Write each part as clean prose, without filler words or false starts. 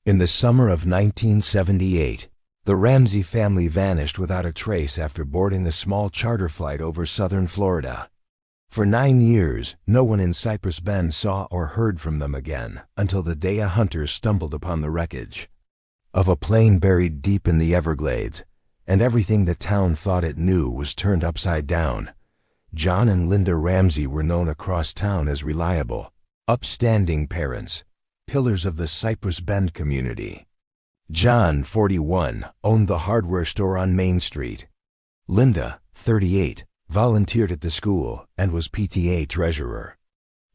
In the summer of 1978, the Ramsay family vanished without a trace after boarding a small charter flight over southern Florida. For 9 years, no one in Cypress Bend saw or heard from them again until the day a hunter stumbled upon the wreckage of a plane buried deep in the Everglades, and everything the town thought it knew was turned upside down. John and Linda Ramsay were known across town as reliable, upstanding parents, pillars of the Cypress Bend community. John, 41, owned the hardware store on Main Street. Linda, 38, volunteered at the school and was PTA treasurer.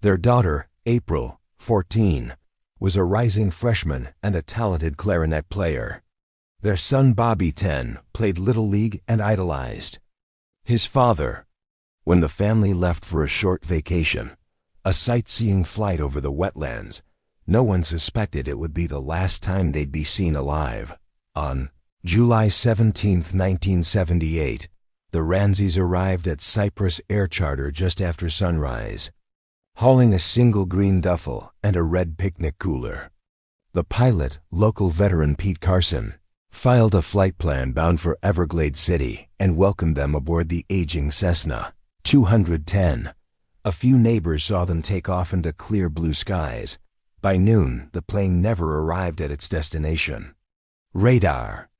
Their daughter, April, 14, was a rising freshman and a talented clarinet player. Their son, Bobby, 10, played Little League and idolized his father. When the family left for a short vacation, a sightseeing flight over the wetlands, no one suspected it would be the last time they'd be seen alive. On July 17, 1978, the Ramsays arrived at Cypress Air Charter just after sunrise, hauling a single green duffel and a red picnic cooler. The pilot, local veteran Pete Carson, filed a flight plan bound for Everglades City and welcomed them aboard the aging Cessna 210. A few neighbors saw them take off into clear blue skies. By noon, the plane never arrived at its destination. Radar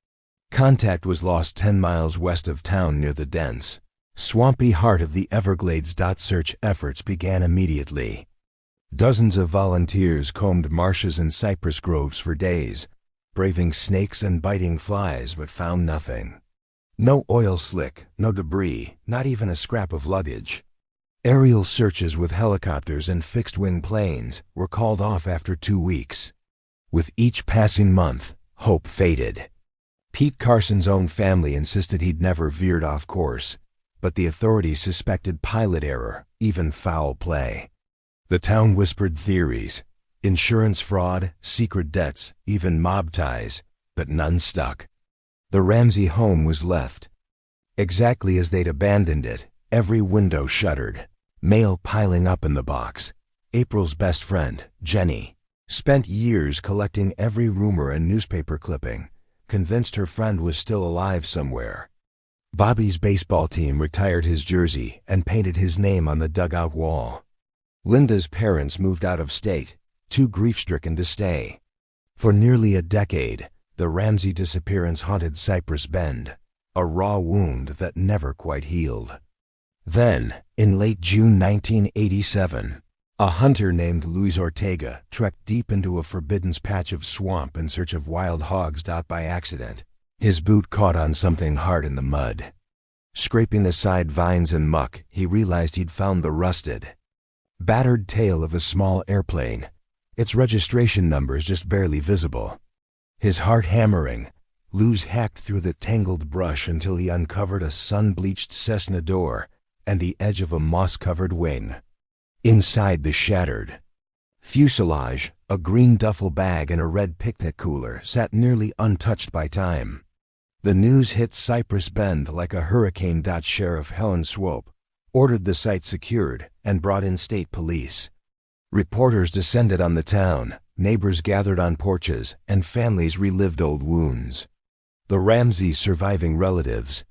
contact was lost 10 miles west of town near the dense, swampy heart of the Everglades. Search efforts began immediately. Dozens of volunteers combed marshes and cypress groves for days, braving snakes and biting flies, but found nothing. No oil slick, no debris, not even a scrap of luggage. Aerial searches with helicopters and fixed-wing planes were called off after 2 weeks. With each passing month, hope faded. Pete Carson's own family insisted he'd never veered off course, but the authorities suspected pilot error, even foul play. The town whispered theories: insurance fraud, secret debts, even mob ties, but none stuck. The Ramsay home was left exactly as they'd abandoned it, every window shuttered, mail piling up in the box. April's best friend, Jenny, spent years collecting every rumor and newspaper clipping, convinced her friend was still alive somewhere. Bobby's baseball team retired his jersey and painted his name on the dugout wall. Linda's parents moved out of state, too grief-stricken to stay. For nearly a decade, the Ramsay disappearance haunted Cypress Bend, a raw wound that never quite healed. Then, in late June 1987, a hunter named Luis Ortega trekked deep into a forbidden patch of swamp in search of wild hogs. By accident, his boot caught on something hard in the mud. Scraping aside vines and muck, he realized he'd found the rusted, battered tail of a small airplane, its registration numbers just barely visible. His heart hammering, Luz hacked through the tangled brush until he uncovered a sun-bleached Cessna door and the edge of a moss-covered wing. Inside the shattered fuselage, a green duffel bag and a red picnic cooler sat nearly untouched by time. The news hit Cypress Bend like a hurricane. Sheriff Helen Swope ordered the site secured and brought in state police. Reporters descended on the town, neighbors gathered on porches, and families relived old wounds. The Ramsay surviving relatives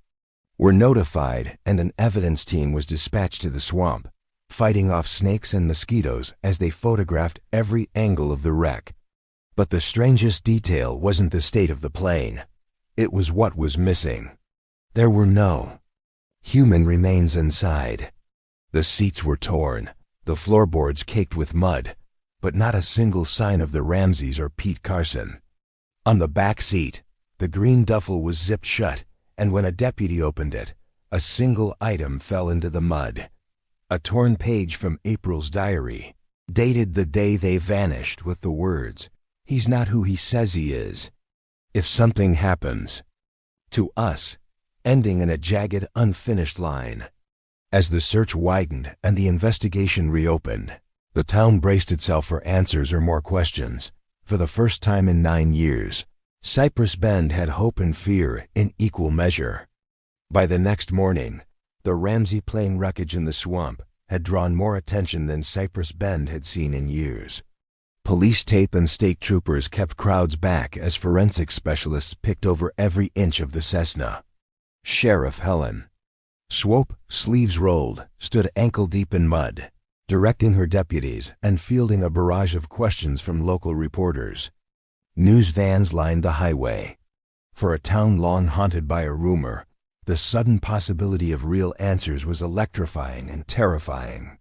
were notified, and an evidence team was dispatched to the swamp, fighting off snakes and mosquitoes as they photographed every angle of the wreck. But the strangest detail wasn't the state of the plane. It was what was missing. There were no human remains inside. The seats were torn, the floorboards caked with mud, but not a single sign of the Ramsays or Pete Carson. On the back seat, the green duffel was zipped shut, and when a deputy opened it, a single item fell into the mud. A torn page from April's diary, dated the day they vanished, with the words, "He's not who he says he is. If something happens to us," ending in a jagged, unfinished line. As the search widened and the investigation reopened, the town braced itself for answers or more questions. For the first time in 9 years, Cypress Bend had hope and fear in equal measure. By the next morning, the Ramsay plane wreckage in the swamp had drawn more attention than Cypress Bend had seen in years. Police tape and state troopers kept crowds back as forensic specialists picked over every inch of the Cessna. Sheriff Helen Swope, sleeves rolled, stood ankle-deep in mud, directing her deputies and fielding a barrage of questions from local reporters. News vans lined the highway. For a town long haunted by a rumor, the sudden possibility of real answers was electrifying and terrifying.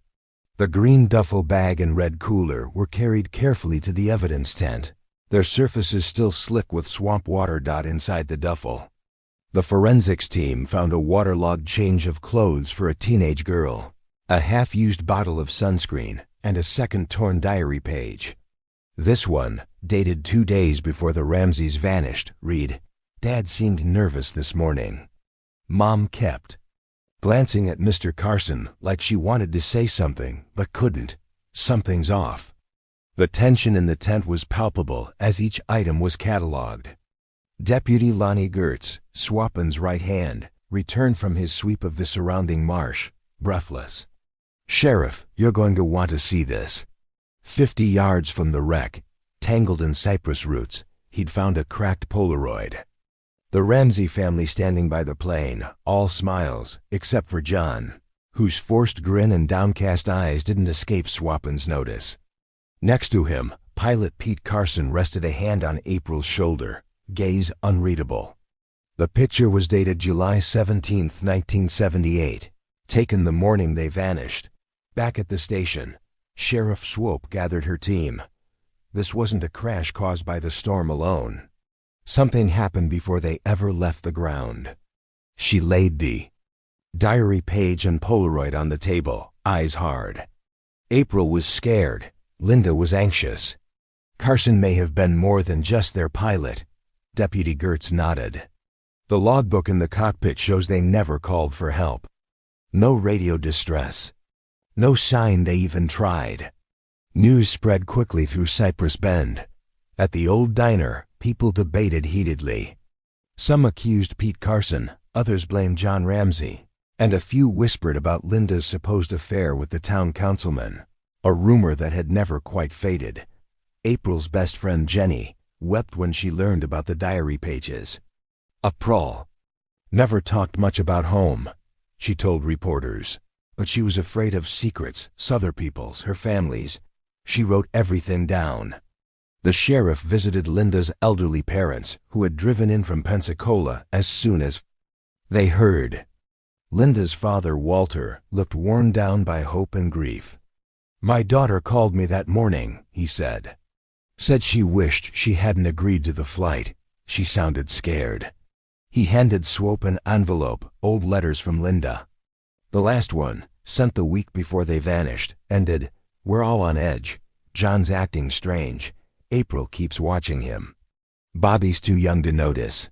The green duffel bag and red cooler were carried carefully to the evidence tent, their surfaces still slick with swamp water inside the duffel. The forensics team found a waterlogged change of clothes for a teenage girl, a half-used bottle of sunscreen, and a second torn diary page. This one, dated 2 days before the Ramsays vanished, read, "Dad seemed nervous this morning. Mom kept glancing at Mr. Carson like she wanted to say something but couldn't. Something's off." The tension in the tent was palpable as each item was cataloged. Deputy Lonnie Gertz, Swope's right hand, returned from his sweep of the surrounding marsh, breathless. "Sheriff, you're going to want to see this." 50 yards from the wreck, tangled in cypress roots, he'd found a cracked Polaroid. The Ramsay family standing by the plane, all smiles, except for John, whose forced grin and downcast eyes didn't escape Swope's notice. Next to him, pilot Pete Carson rested a hand on April's shoulder, gaze unreadable. The picture was dated July 17, 1978, taken the morning they vanished. Back at the station, Sheriff Swope gathered her team. This wasn't a crash caused by the storm alone. Something happened before they ever left the ground. She laid the diary page and Polaroid on the table, eyes hard. April was scared. Linda was anxious. Carson may have been more than just their pilot. Deputy Gertz nodded. The logbook in the cockpit shows they never called for help. No radio distress. No sign they even tried. News spread quickly through Cypress Bend. At the old diner, people debated heatedly. Some accused Pete Carson, others blamed John Ramsay, and a few whispered about Linda's supposed affair with the town councilman, a rumor that had never quite faded. April's best friend Jenny wept when she learned about the diary pages. April never talked much about home, she told reporters, but she was afraid of secrets, other people's, her family's. She wrote everything down. The sheriff visited Linda's elderly parents, who had driven in from Pensacola as soon as they heard. Linda's father, Walter, looked worn down by hope and grief. "My daughter called me that morning," he said. "Said she wished she hadn't agreed to the flight. She sounded scared." He handed Swope an envelope, old letters from Linda. The last one, sent the week before they vanished, ended, "We're all on edge. John's acting strange. April keeps watching him. Bobby's too young to notice."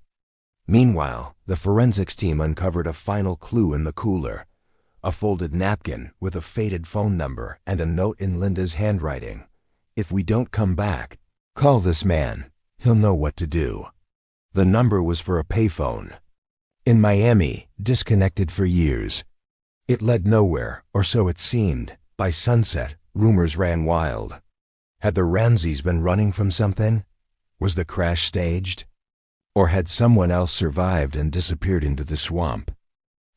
Meanwhile, the forensics team uncovered a final clue in the cooler, a folded napkin with a faded phone number and a note in Linda's handwriting. "If we don't come back, call this man. He'll know what to do." The number was for a payphone. In Miami, disconnected for years. It led nowhere, or so it seemed. By sunset, rumors ran wild. Had the Ramsays been running from something? Was the crash staged? Or had someone else survived and disappeared into the swamp?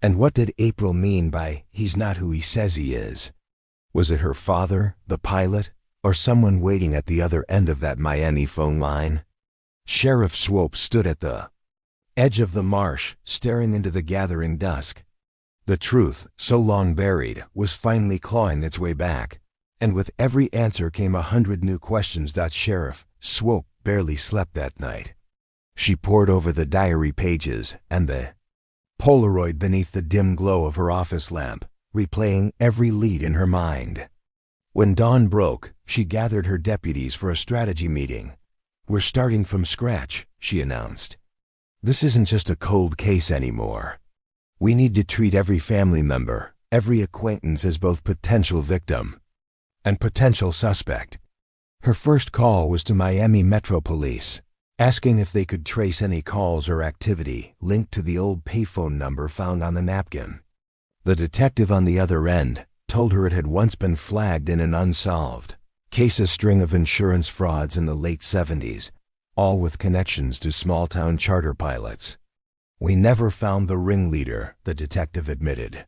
And what did April mean by "he's not who he says he is"? Was it her father, the pilot, or someone waiting at the other end of that Miami phone line? Sheriff Swope stood at the edge of the marsh, staring into the gathering dusk. The truth, so long buried, was finally clawing its way back. And with every answer came 100 new questions. Sheriff Swope barely slept that night. She pored over the diary pages and the Polaroid beneath the dim glow of her office lamp, replaying every lead in her mind. When dawn broke, she gathered her deputies for a strategy meeting. "We're starting from scratch," she announced. "This isn't just a cold case anymore. We need to treat every family member, every acquaintance as both potential victim and potential suspect." Her first call was to Miami Metro Police, asking if they could trace any calls or activity linked to the old payphone number found on the napkin. The detective on the other end told her it had once been flagged in an unsolved Case a string of insurance frauds in the late 70s, all with connections to small-town charter pilots. We never found the ringleader, the detective admitted.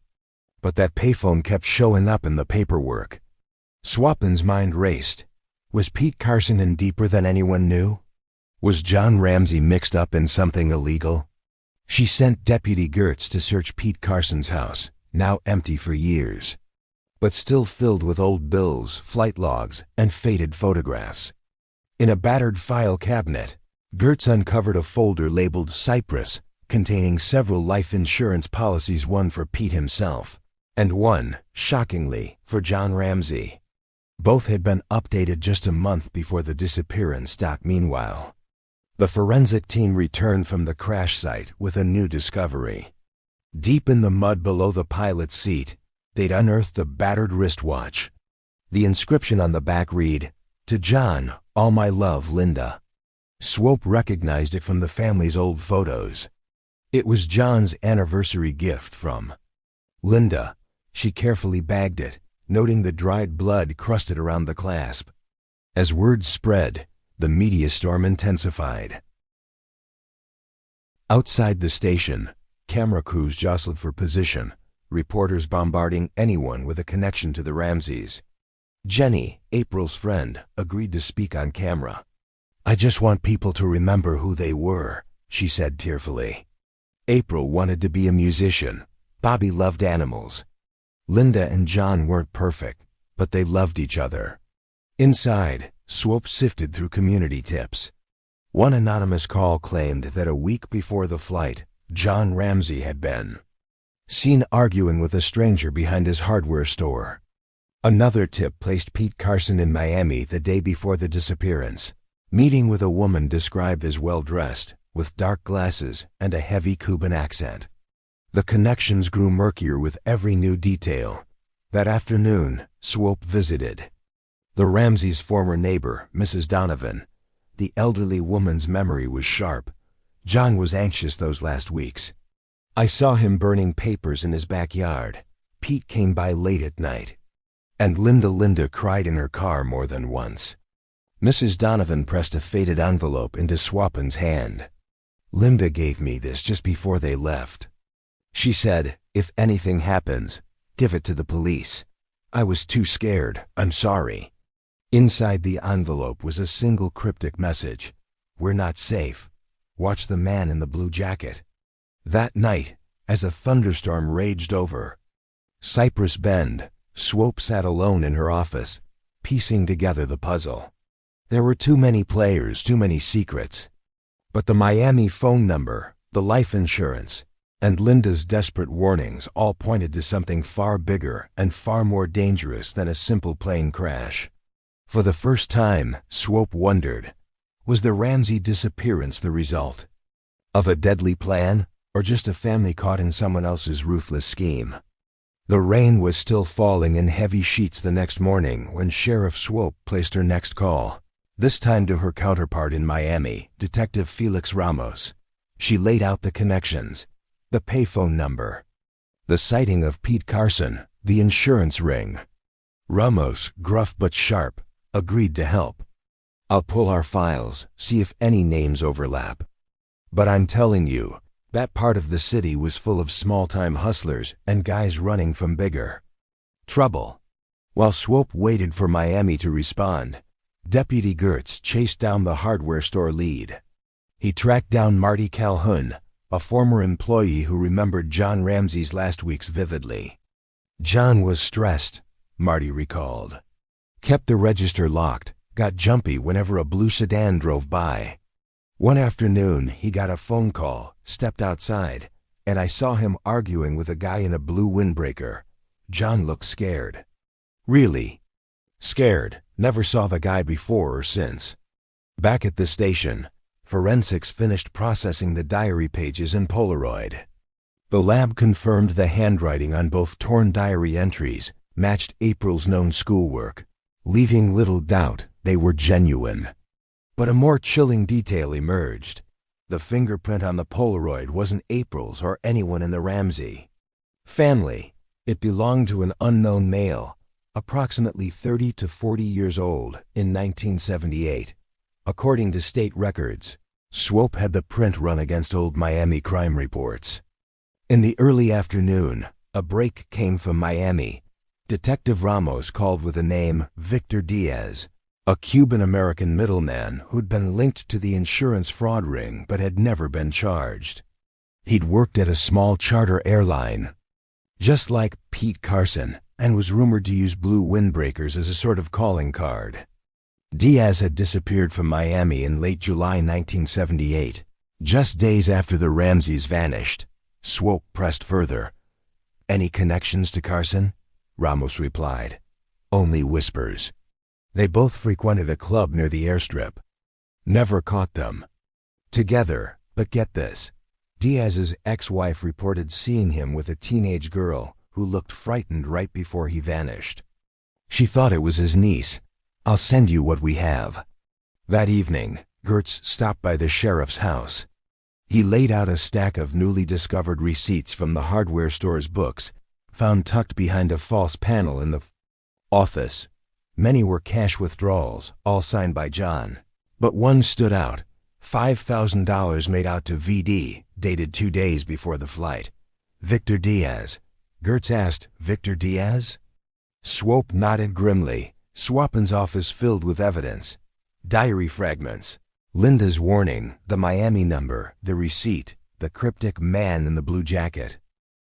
But that payphone kept showing up in the paperwork. Swope's mind raced. Was Pete Carson in deeper than anyone knew? Was John Ramsay mixed up in something illegal? She sent Deputy Gertz to search Pete Carson's house, now empty for years, but still filled with old bills, flight logs, and faded photographs. In a battered file cabinet, Gertz uncovered a folder labeled Cypress, containing several life insurance policies, one for Pete himself, and one, shockingly, for John Ramsay. Both had been updated just a month before the disappearance. Meanwhile, the forensic team returned from the crash site with a new discovery. Deep in the mud below the pilot's seat, they'd unearthed a battered wristwatch. The inscription on the back read, "To John, all my love, Linda." Swope recognized it from the family's old photos. It was John's anniversary gift from Linda. She carefully bagged it, noting the dried blood crusted around the clasp. As word spread, the media storm intensified. Outside the station, camera crews jostled for position, reporters bombarding anyone with a connection to the Ramsays. Jenny, April's friend, agreed to speak on camera. "I just want people to remember who they were," she said tearfully. April wanted to be a musician. Bobby loved animals. Linda and John weren't perfect, but they loved each other. Inside, Swope sifted through community tips. One anonymous call claimed that a week before the flight, John Ramsay had been seen arguing with a stranger behind his hardware store. Another tip placed Pete Carson in Miami the day before the disappearance, meeting with a woman described as well-dressed, with dark glasses and a heavy Cuban accent. The connections grew murkier with every new detail. That afternoon, Swope visited the Ramsays' former neighbor, Mrs. Donovan. The elderly woman's memory was sharp. John was anxious those last weeks. "I saw him burning papers in his backyard. Pete came by late at night. And Linda cried in her car more than once." Mrs. Donovan pressed a faded envelope into Swope's hand. "Linda gave me this just before they left. She said, if anything happens, give it to the police. I was too scared. I'm sorry." Inside the envelope was a single cryptic message. "We're not safe. Watch the man in the blue jacket." That night, as a thunderstorm raged over Cypress Bend, Swope sat alone in her office, piecing together the puzzle. There were too many players, too many secrets. But the Miami phone number, the life insurance, and Linda's desperate warnings all pointed to something far bigger and far more dangerous than a simple plane crash. For the first time, Swope wondered, was the Ramsay disappearance the result of a deadly plan, or just a family caught in someone else's ruthless scheme? The rain was still falling in heavy sheets the next morning when Sheriff Swope placed her next call, this time to her counterpart in Miami, Detective Felix Ramos. She laid out the connections, the payphone number, the sighting of Pete Carson, the insurance ring. Ramos, gruff but sharp, agreed to help. "I'll pull our files, see if any names overlap. But I'm telling you, that part of the city was full of small-time hustlers and guys running from bigger trouble." While Swope waited for Miami to respond, Deputy Gertz chased down the hardware store lead. He tracked down Marty Calhoun, a former employee who remembered John Ramsay's last weeks vividly. "John was stressed," Marty recalled. "Kept the register locked, got jumpy whenever a blue sedan drove by. One afternoon, he got a phone call, stepped outside, and I saw him arguing with a guy in a blue windbreaker. John looked scared." "Really?" "Scared. Never saw the guy before or since." Back at the station, forensics finished processing the diary pages in Polaroid. The lab confirmed the handwriting on both torn diary entries matched April's known schoolwork, leaving little doubt they were genuine. But a more chilling detail emerged. The fingerprint on the Polaroid wasn't April's or anyone in the Ramsay family. It belonged to an unknown male, approximately 30 to 40 years old, in 1978. According to state records, Swope had the print run against old Miami crime reports. In the early afternoon, a break came from Miami. Detective Ramos called with the name Victor Diaz, a Cuban-American middleman who'd been linked to the insurance fraud ring but had never been charged. He'd worked at a small charter airline, just like Pete Carson, and was rumored to use blue windbreakers as a sort of calling card. Diaz had disappeared from Miami in late July 1978, just days after the Ramsays vanished. Swope pressed further. "Any connections to Carson?" Ramos replied. "Only whispers. They both frequented a club near the airstrip. Never caught them together, but get this. Diaz's ex-wife reported seeing him with a teenage girl who looked frightened right before he vanished. She thought it was his niece. I'll send you what we have." That evening, Gertz stopped by the sheriff's house. He laid out a stack of newly discovered receipts from the hardware store's books, found tucked behind a false panel in the office. Many were cash withdrawals, all signed by John. But one stood out. $5,000 made out to VD, dated 2 days before the flight. Victor Diaz. Gertz asked, "Victor Diaz?" Swope nodded grimly. Swapin's office filled with evidence. Diary fragments. Linda's warning, the Miami number, the receipt, the cryptic man in the blue jacket.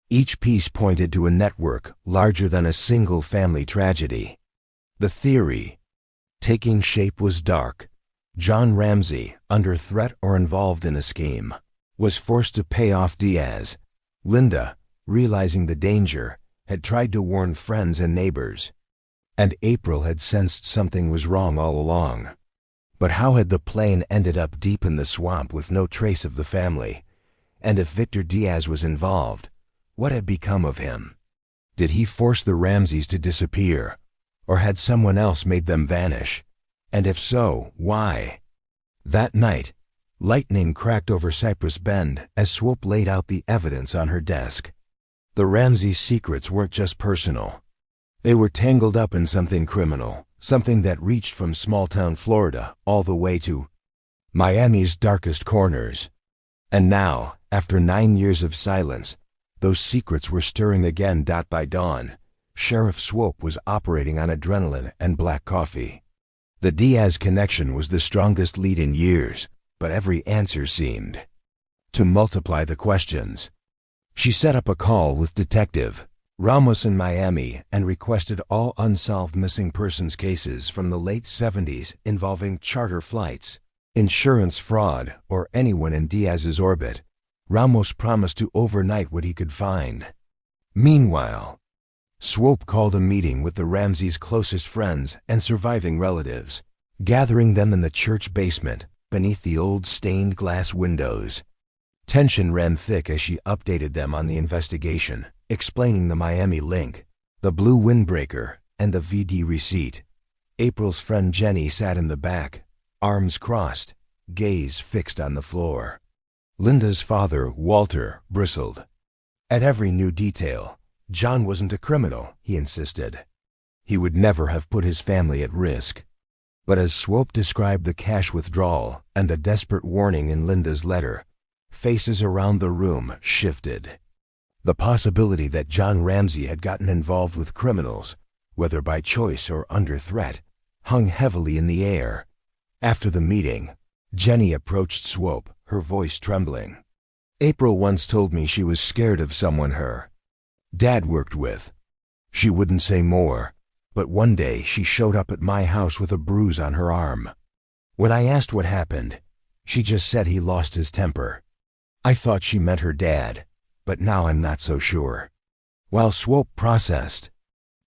Each piece pointed to a network larger than a single family tragedy. The theory taking shape was dark. John Ramsay, under threat or involved in a scheme, was forced to pay off Diaz. Linda, realizing the danger, had tried to warn friends and neighbors. And April had sensed something was wrong all along. But how had the plane ended up deep in the swamp with no trace of the family? And if Victor Diaz was involved, what had become of him? Did he force the Ramsays to disappear? Or had someone else made them vanish? And if so, why? That night, lightning cracked over Cypress Bend as Swope laid out the evidence on her desk. The Ramsays' secrets weren't just personal. They were tangled up in something criminal, something that reached from small-town Florida all the way to Miami's darkest corners. And now, after 9 years of silence, those secrets were stirring again. By dawn, Sheriff Swope was operating on adrenaline and black coffee. The Diaz connection was the strongest lead in years, but every answer seemed to multiply the questions. She set up a call with Detective Ramos in Miami and requested all unsolved missing persons cases from the late 70s involving charter flights, insurance fraud, or anyone in Diaz's orbit. Ramos promised to overnight what he could find. Meanwhile, Swope called a meeting with the Ramsays' closest friends and surviving relatives, gathering them in the church basement beneath the old stained glass windows. Tension ran thick as she updated them on the investigation, explaining the Miami link, the blue windbreaker, and the VD receipt. April's friend Jenny sat in the back, arms crossed, gaze fixed on the floor. Linda's father, Walter, bristled. At every new detail, John wasn't a criminal, he insisted. He would never have put his family at risk. But as Swope described the cash withdrawal and the desperate warning in Linda's letter, faces around the room shifted. The possibility that John Ramsay had gotten involved with criminals, whether by choice or under threat, hung heavily in the air. After the meeting, Jenny approached Swope, her voice trembling. "April once told me she was scared of someone her dad worked with. She wouldn't say more, but one day she showed up at my house with a bruise on her arm. When I asked what happened, she just said he lost his temper. I thought she meant her dad, but now I'm not so sure." While Swope processed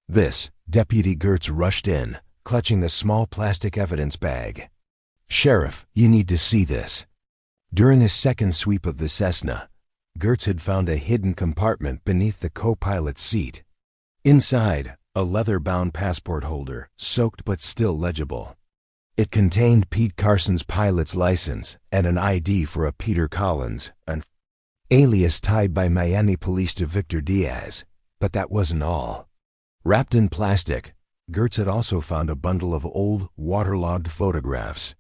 this, Deputy Gertz rushed in, clutching the small plastic evidence bag. "Sheriff, you need to see this." During his second sweep of the Cessna, Gertz had found a hidden compartment beneath the co-pilot's seat. Inside, a leather-bound passport holder, soaked but still legible. It contained Pete Carson's pilot's license and an ID for a Peter Collins, an alias tied by Miami police to Victor Diaz. But that wasn't all. Wrapped in plastic, Gertz had also found a bundle of old, waterlogged photographs.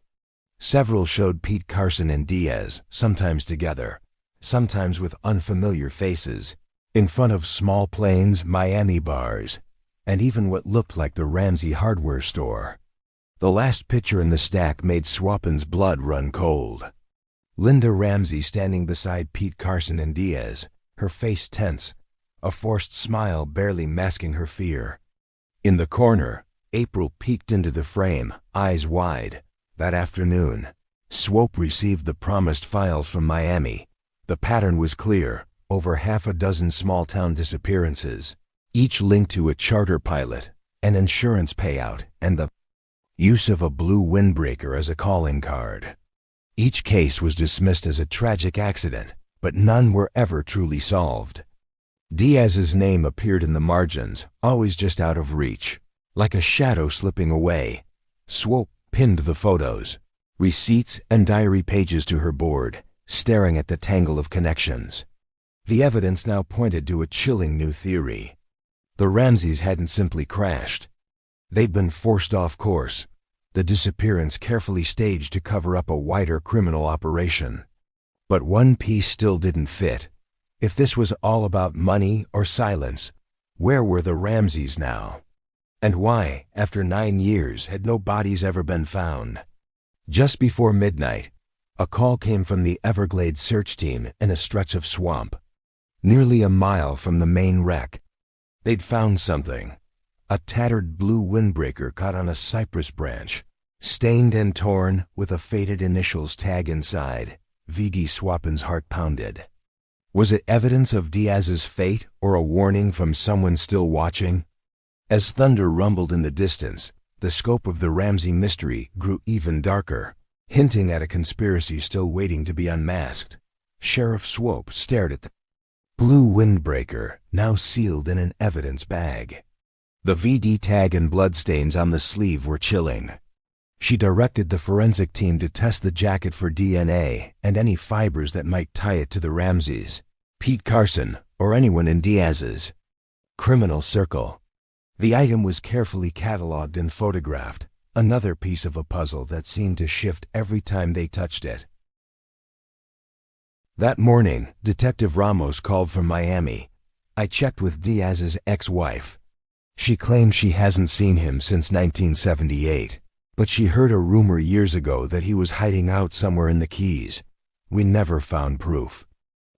Several showed Pete Carson and Diaz, sometimes together, sometimes with unfamiliar faces, in front of small Plains, Miami bars, and even what looked like the Ramsay hardware store. The last picture in the stack made Swope's blood run cold. Linda Ramsay standing beside Pete Carson and Diaz, her face tense, a forced smile barely masking her fear. In the corner, April peeked into the frame, eyes wide. That afternoon, Swope received the promised files from Miami. The pattern was clear, over half a dozen small-town disappearances, each linked to a charter pilot, an insurance payout, and the use of a blue windbreaker as a calling card. Each case was dismissed as a tragic accident, but none were ever truly solved. Diaz's name appeared in the margins, always just out of reach, like a shadow slipping away. Swope pinned the photos, receipts and diary pages to her board, staring at the tangle of connections. The evidence now pointed to a chilling new theory. The Ramsays hadn't simply crashed. They'd been forced off course, the disappearance carefully staged to cover up a wider criminal operation. But one piece still didn't fit. If this was all about money or silence, where were the Ramsays now? And why, after 9 years, had no bodies ever been found? Just before midnight, a call came from the Everglades search team in a stretch of swamp, nearly a mile from the main wreck. They'd found something, a tattered blue windbreaker caught on a cypress branch, stained and torn with a faded initials tag inside. V.D. Swope's heart pounded. Was it evidence of Diaz's fate or a warning from someone still watching? As thunder rumbled in the distance, the scope of the Ramsay mystery grew even darker, hinting at a conspiracy still waiting to be unmasked. Sheriff Swope stared at the blue windbreaker, now sealed in an evidence bag. The VD tag and bloodstains on the sleeve were chilling. She directed the forensic team to test the jacket for DNA and any fibers that might tie it to the Ramsays, Pete Carson, or anyone in Diaz's criminal circle. The item was carefully cataloged and photographed, another piece of a puzzle that seemed to shift every time they touched it. That morning, Detective Ramos called from Miami. I checked with Diaz's ex-wife. She claims she hasn't seen him since 1978. But she heard a rumor years ago that he was hiding out somewhere in the Keys. We never found proof.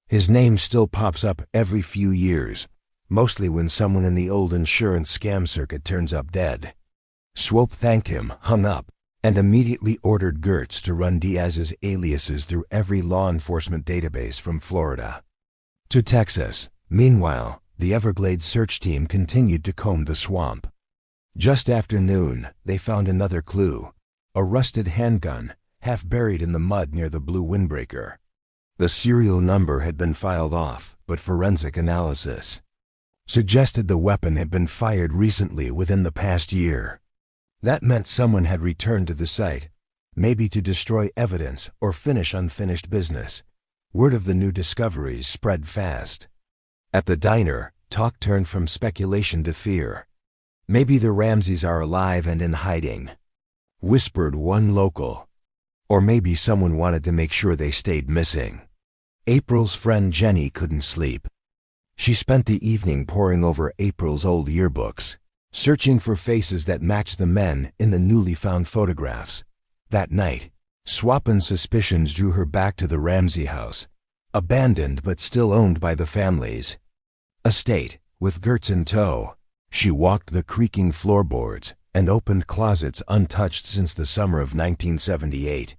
His name still pops up every few years, mostly when someone in the old insurance scam circuit turns up dead. Swope thanked him, hung up, and immediately ordered Gertz to run Diaz's aliases through every law enforcement database from Florida to Texas. Meanwhile, the Everglades search team continued to comb the swamp. Just after noon, they found another clue, a rusted handgun, half buried in the mud near the blue windbreaker. The serial number had been filed off, but forensic analysis suggested the weapon had been fired recently within the past year. That meant someone had returned to the site, maybe to destroy evidence or finish unfinished business. Word of the new discoveries spread fast. At the diner, talk turned from speculation to fear. Maybe the Ramsays are alive and in hiding, whispered one local. Or maybe someone wanted to make sure they stayed missing. April's friend Jenny couldn't sleep. She spent the evening poring over April's old yearbooks, searching for faces that matched the men in the newly found photographs. That night, Swope's suspicions drew her back to the Ramsay house, abandoned but still owned by the family's estate. With Gertz in tow, she walked the creaking floorboards and opened closets untouched since the summer of 1978.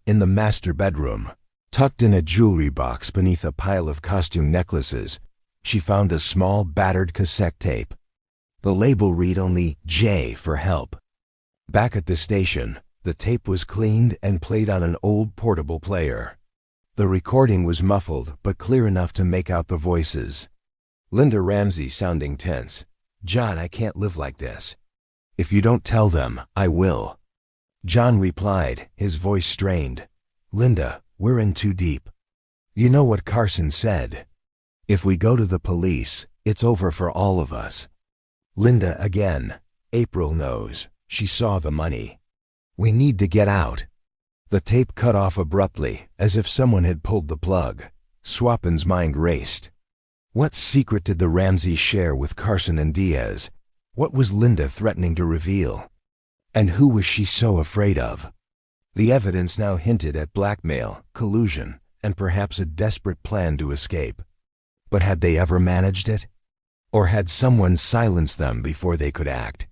In the master bedroom, tucked in a jewelry box beneath a pile of costume necklaces, she found a small battered cassette tape. The label read only J for help. Back at the station, the tape was cleaned and played on an old portable player. The recording was muffled but clear enough to make out the voices. Linda Ramsay sounding tense. "John, I can't live like this. If you don't tell them, I will." John replied, his voice strained. "Linda, we're in too deep. You know what Carson said. If we go to the police, it's over for all of us." Linda again. April knows. She saw the money. We need to get out. The tape cut off abruptly, as if someone had pulled the plug. Swope's mind raced. What secret did the Ramsays share with Carson and Diaz? What was Linda threatening to reveal? And who was she so afraid of? The evidence now hinted at blackmail, collusion, and perhaps a desperate plan to escape. But had they ever managed it? Or had someone silenced them before they could act?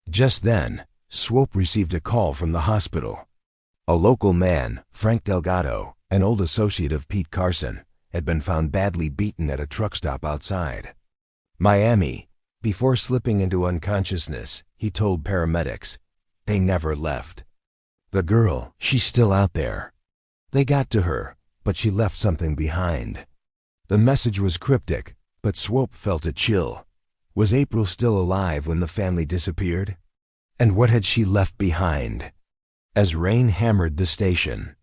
Just then, Swope received a call from the hospital. A local man, Frank Delgado, an old associate of Pete Carson, had been found badly beaten at a truck stop outside Miami. Before slipping into unconsciousness, he told paramedics, "They never left. The girl, she's still out there. They got to her, but she left something behind." The message was cryptic, but Swope felt a chill. Was April still alive when the family disappeared? And what had she left behind? As rain hammered the station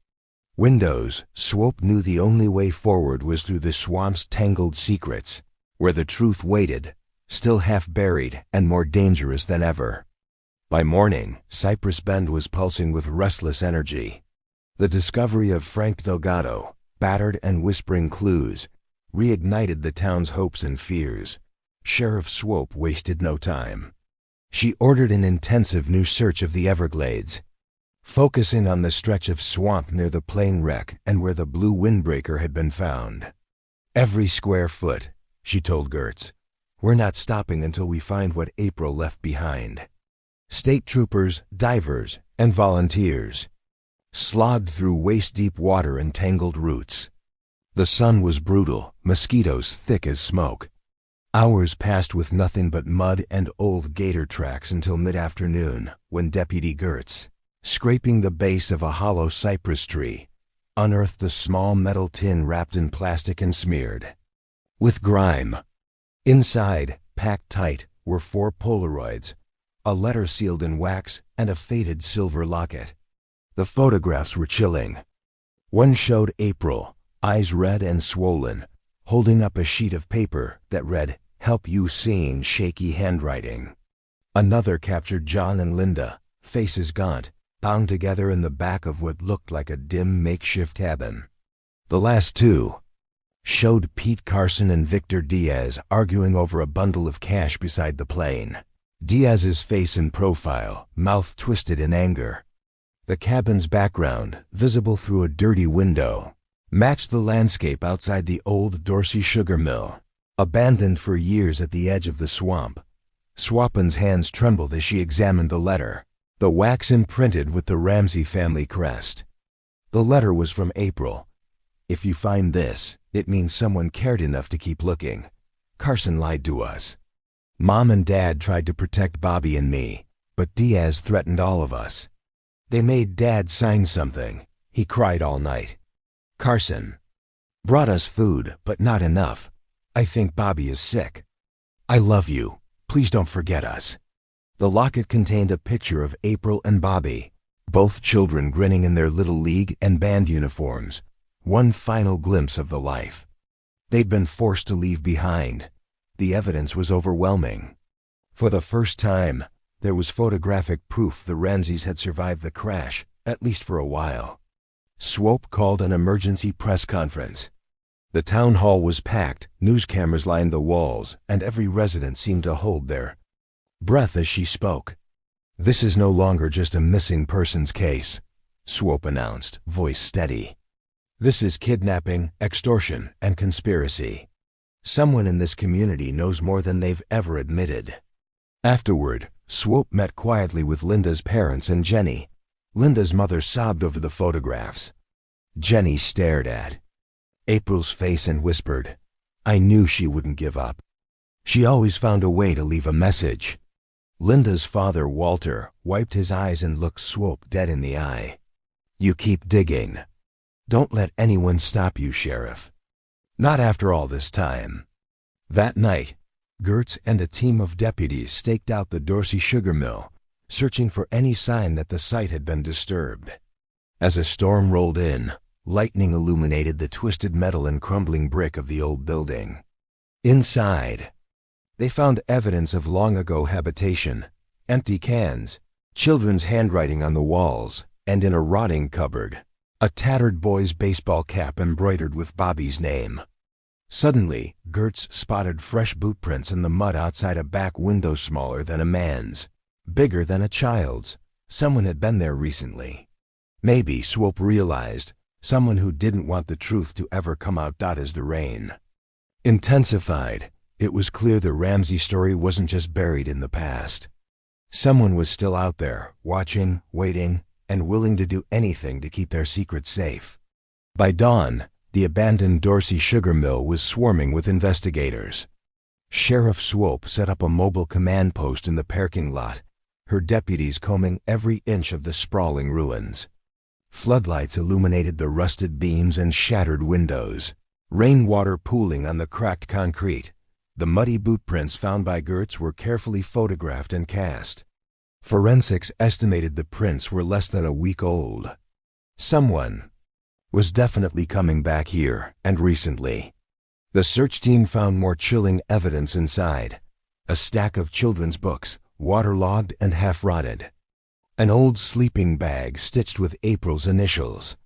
windows, Swope knew the only way forward was through the swamp's tangled secrets, where the truth waited, still half buried and more dangerous than ever. By morning, Cypress Bend was pulsing with restless energy. The discovery of Frank Delgado, battered and whispering clues, reignited the town's hopes and fears. Sheriff Swope wasted no time. She ordered an intensive new search of the Everglades, focusing on the stretch of swamp near the plane wreck and where the blue windbreaker had been found. "Every square foot," she told Gertz. "We're not stopping until we find what April left behind." State troopers, divers, and volunteers slogged through waist-deep water and tangled roots. The sun was brutal, mosquitoes thick as smoke. Hours passed with nothing but mud and old gator tracks until mid-afternoon, when Deputy Gertz, scraping the base of a hollow cypress tree, unearthed a small metal tin wrapped in plastic and smeared with grime. Inside, packed tight, were 4 Polaroids, a letter sealed in wax, and a faded silver locket. The photographs were chilling. One showed April, eyes red and swollen, holding up a sheet of paper that read, "Help you," in shaky handwriting. Another captured John and Linda, faces gaunt, bound together in the back of what looked like a dim makeshift cabin. The last 2 showed Pete Carson and Victor Diaz arguing over a bundle of cash beside the plane. Diaz's face in profile, mouth twisted in anger. The cabin's background, visible through a dirty window, matched the landscape outside the old Dorsey sugar mill, abandoned for years at the edge of the swamp. Swope's hands trembled as she examined the letter, the wax imprinted with the Ramsay family crest. The letter was from April. "If you find this, it means someone cared enough to keep looking. Carson lied to us. Mom and Dad tried to protect Bobby and me, but Diaz threatened all of us. They made Dad sign something. He cried all night. Carson brought us food, but not enough. I think Bobby is sick. I love you. Please don't forget us." The locket contained a picture of April and Bobby, both children grinning in their little league and band uniforms, one final glimpse of the life they'd been forced to leave behind. The evidence was overwhelming. For the first time, there was photographic proof the Ramsays had survived the crash, at least for a while. Swope called an emergency press conference. The town hall was packed, news cameras lined the walls, and every resident seemed to hold their breath as she spoke. "This is no longer just a missing persons case," Swope announced, voice steady. "This is kidnapping, extortion, and conspiracy. Someone in this community knows more than they've ever admitted." Afterward, Swope met quietly with Linda's parents and Jenny. Linda's mother sobbed over the photographs. Jenny stared at April's face and whispered, "I knew she wouldn't give up. She always found a way to leave a message." Linda's father, Walter, wiped his eyes and looked Swope dead in the eye. "You keep digging. Don't let anyone stop you, Sheriff. Not after all this time." That night, Gertz and a team of deputies staked out the Dorsey sugar mill, searching for any sign that the site had been disturbed. As a storm rolled in, lightning illuminated the twisted metal and crumbling brick of the old building. Inside, they found evidence of long-ago habitation, empty cans, children's handwriting on the walls, and in a rotting cupboard, a tattered boy's baseball cap embroidered with Bobby's name. Suddenly, Gertz spotted fresh boot prints in the mud outside a back window smaller than a man's, bigger than a child's. Someone had been there recently. Maybe, Swope realized, someone who didn't want the truth to ever come out. As the rain intensified, it was clear the Ramsay story wasn't just buried in the past. Someone was still out there, watching, waiting, and willing to do anything to keep their secret safe. By dawn, the abandoned Dorsey sugar mill was swarming with investigators. Sheriff Swope set up a mobile command post in the parking lot, her deputies combing every inch of the sprawling ruins. Floodlights illuminated the rusted beams and shattered windows, rainwater pooling on the cracked concrete. The muddy boot prints found by Gertz were carefully photographed and cast. Forensics estimated the prints were less than a week old. Someone was definitely coming back here, and recently. The search team found more chilling evidence inside. A stack of children's books, waterlogged and half-rotted. An old sleeping bag stitched with April's initials.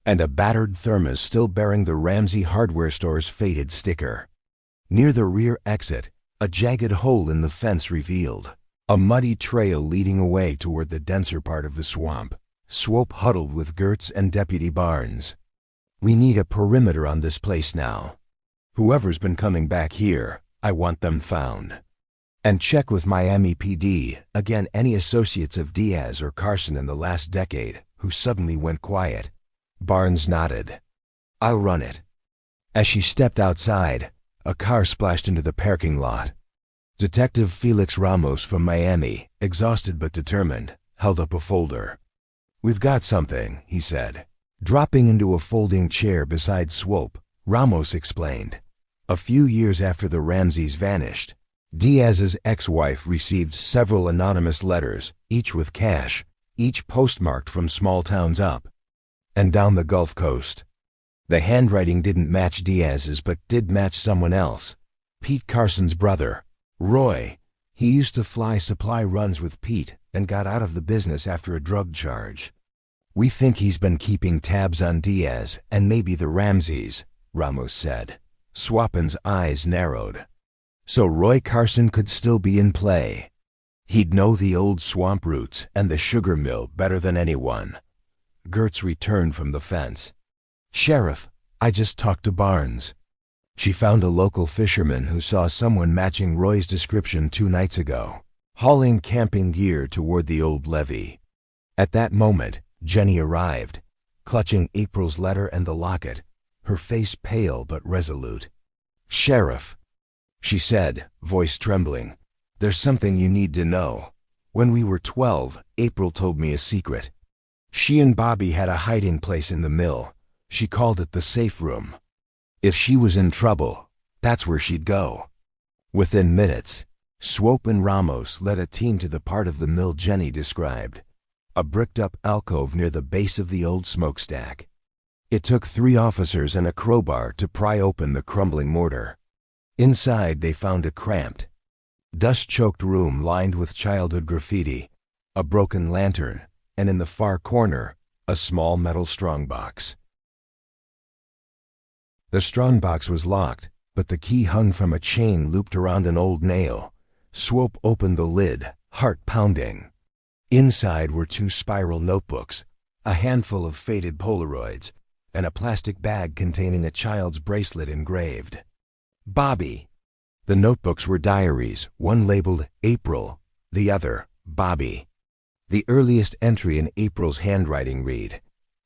And a battered thermos still bearing the Ramsay hardware store's faded sticker. Near the rear exit, a jagged hole in the fence revealed a muddy trail leading away toward the denser part of the swamp. Swope huddled with Gertz and Deputy Barnes. "We need a perimeter on this place now. Whoever's been coming back here, I want them found. And check with Miami PD, again, any associates of Diaz or Carson in the last decade who suddenly went quiet." Barnes nodded. "I'll run it." As she stepped outside, a car splashed into the parking lot. Detective Felix Ramos from Miami, exhausted but determined, held up a folder. "We've got something," he said. Dropping into a folding chair beside Swope, Ramos explained. A few years after the Ramsays vanished, Diaz's ex-wife received several anonymous letters, each with cash, each postmarked from small towns up and down the Gulf Coast. The handwriting didn't match Diaz's but did match someone else. Pete Carson's brother, Roy. He used to fly supply runs with Pete and got out of the business after a drug charge. "We think he's been keeping tabs on Diaz and maybe the Ramsays," Ramos said. Swapin's eyes narrowed. So Roy Carson could still be in play. He'd know the old swamp routes and the sugar mill better than anyone. Gertz returned from the fence. "Sheriff, I just talked to Barnes." She found a local fisherman who saw someone matching Roy's description 2 nights ago, hauling camping gear toward the old levee. At that moment, Jenny arrived, clutching April's letter and the locket, her face pale but resolute. "Sheriff," she said, voice trembling, "there's something you need to know. When we were 12, April told me a secret. She and Bobby had a hiding place in the mill. She called it the safe room. If she was in trouble, that's where she'd go." Within minutes, Swope and Ramos led a team to the part of the mill Jenny described, a bricked-up alcove near the base of the old smokestack. It took 3 officers and a crowbar to pry open the crumbling mortar. Inside, they found a cramped, dust-choked room lined with childhood graffiti, a broken lantern, and in the far corner, a small metal strongbox. The strongbox was locked, but the key hung from a chain looped around an old nail. Swope opened the lid, heart pounding. Inside were 2 spiral notebooks, a handful of faded Polaroids, and a plastic bag containing a child's bracelet engraved. "Bobby." The notebooks were diaries, one labeled April, the other Bobby. The earliest entry in April's handwriting read,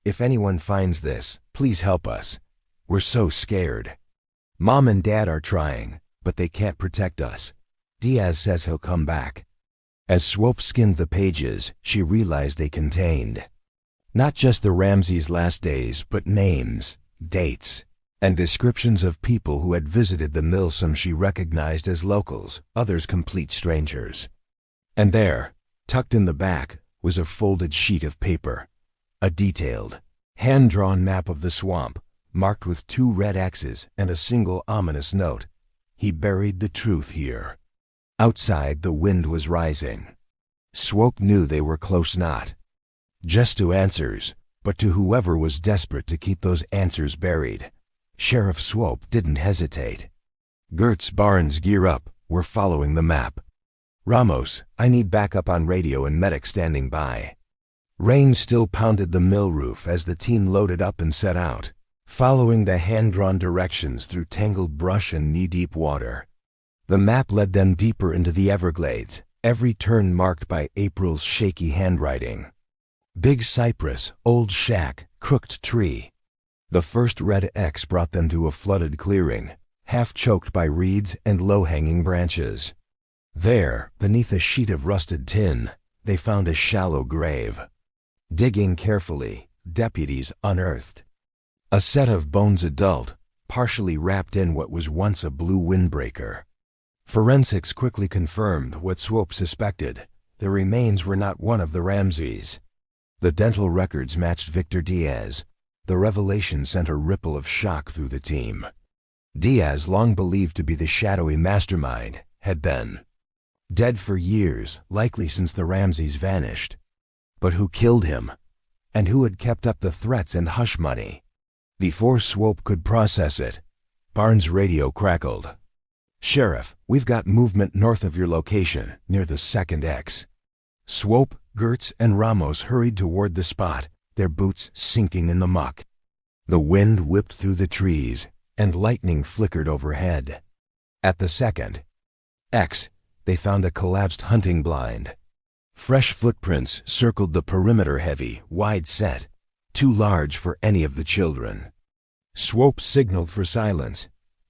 "If anyone finds this, please help us. We're so scared. Mom and Dad are trying, but they can't protect us. Diaz says he'll come back." As Swope skinned the pages, she realized they contained not just the Ramsays' last days, but names, dates, and descriptions of people who had visited the mill. Some she recognized as locals, others complete strangers. And there, tucked in the back, was a folded sheet of paper, a detailed, hand-drawn map of the swamp, marked with 2 red X's and a single ominous note. He buried the truth here. Outside, the wind was rising. Swope knew they were close not just to answers, but to whoever was desperate to keep those answers buried. Sheriff Swope didn't hesitate. Gertz, Barnes, gear up. We're following the map. Ramos, I need backup on radio and medic standing by. Rain still pounded the mill roof as the team loaded up and set out, following the hand-drawn directions through tangled brush and knee-deep water. The map led them deeper into the Everglades, every turn marked by April's shaky handwriting. Big cypress, old shack, crooked tree. The first red X brought them to a flooded clearing, half choked by reeds and low-hanging branches. There, beneath a sheet of rusted tin, they found a shallow grave. Digging carefully, deputies unearthed a set of bones, adult, partially wrapped in what was once a blue windbreaker. Forensics quickly confirmed what Swope suspected. The remains were not one of the Ramsays. The dental records matched Victor Diaz. The revelation sent a ripple of shock through the team. Diaz, long believed to be the shadowy mastermind, had been dead for years, likely since the Ramsays vanished. But who killed him? And who had kept up the threats and hush money? Before Swope could process it, Barnes' radio crackled. Sheriff, we've got movement north of your location, near the second X. Swope, Gertz, and Ramos hurried toward the spot, their boots sinking in the muck. The wind whipped through the trees, and lightning flickered overhead. At the second X, they found a collapsed hunting blind. Fresh footprints circled the perimeter, heavy, wide set, too large for any of the children. Swope signaled for silence,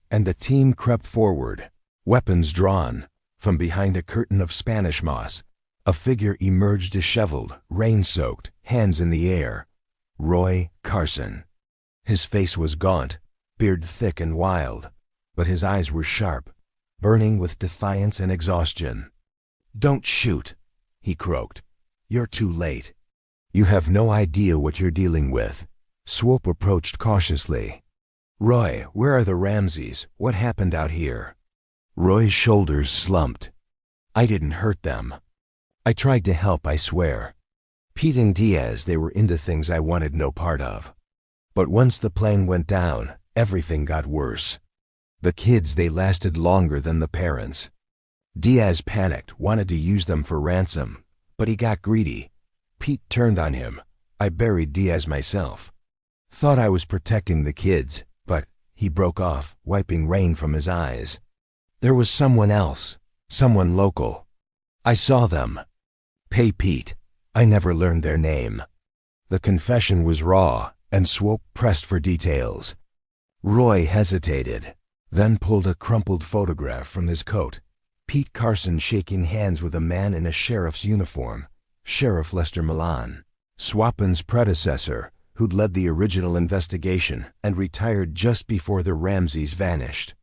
and the team crept forward, weapons drawn. From behind a curtain of Spanish moss, a figure emerged, disheveled, rain-soaked, hands in the air. Roy Carson. His face was gaunt, beard thick and wild, but his eyes were sharp, burning with defiance and exhaustion. "Don't shoot," he croaked. "You're too late. You have no idea what you're dealing with." Swope approached cautiously. "Roy, where are the Ramsays? What happened out here?" Roy's shoulders slumped. "I didn't hurt them. I tried to help, I swear. Pete and Diaz, they were into things I wanted no part of. But once the plane went down, everything got worse. The kids, they lasted longer than the parents. Diaz panicked, wanted to use them for ransom, but he got greedy. Pete turned on him. I buried Diaz myself. Thought I was protecting the kids, but," he broke off, wiping rain from his eyes. "There was someone else, someone local. I saw them. Pay Pete. I never learned their name." The confession was raw, and Swope pressed for details. Roy hesitated, then pulled a crumpled photograph from his coat. Pete Carson shaking hands with a man in a sheriff's uniform, Sheriff Lester Milan, Swope's predecessor, who'd led the original investigation and retired just before the Ramsays vanished.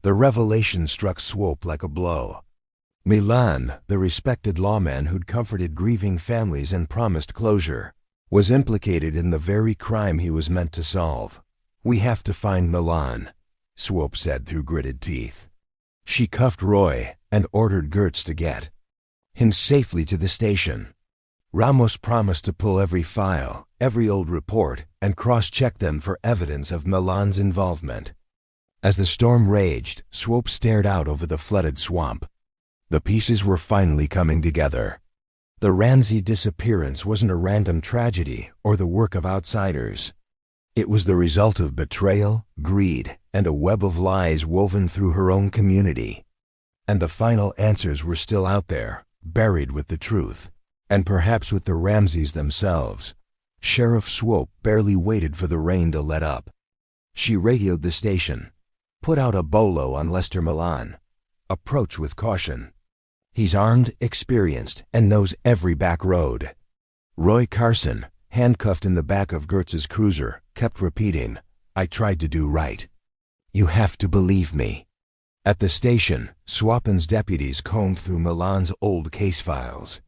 The revelation struck Swope like a blow. Milan, the respected lawman who'd comforted grieving families and promised closure, was implicated in the very crime he was meant to solve. "We have to find Milan," Swope said through gritted teeth. She cuffed Roy and ordered Gertz to get him safely to the station. Ramos promised to pull every file, every old report, and cross-check them for evidence of Milan's involvement. As the storm raged, Swope stared out over the flooded swamp. The pieces were finally coming together. The Ramsay disappearance wasn't a random tragedy or the work of outsiders. It was the result of betrayal, greed, and a web of lies woven through her own community. And the final answers were still out there, buried with the truth, and perhaps with the Ramsays themselves. Sheriff Swope barely waited for the rain to let up. She radioed the station. "Put out a bolo on Lester Milan. Approach with caution. He's armed, experienced, and knows every back road." Roy Carson, handcuffed in the back of Gertz's cruiser, kept repeating, "I tried to do right. You have to believe me." At the station, Swope's deputies combed through Milan's old case files.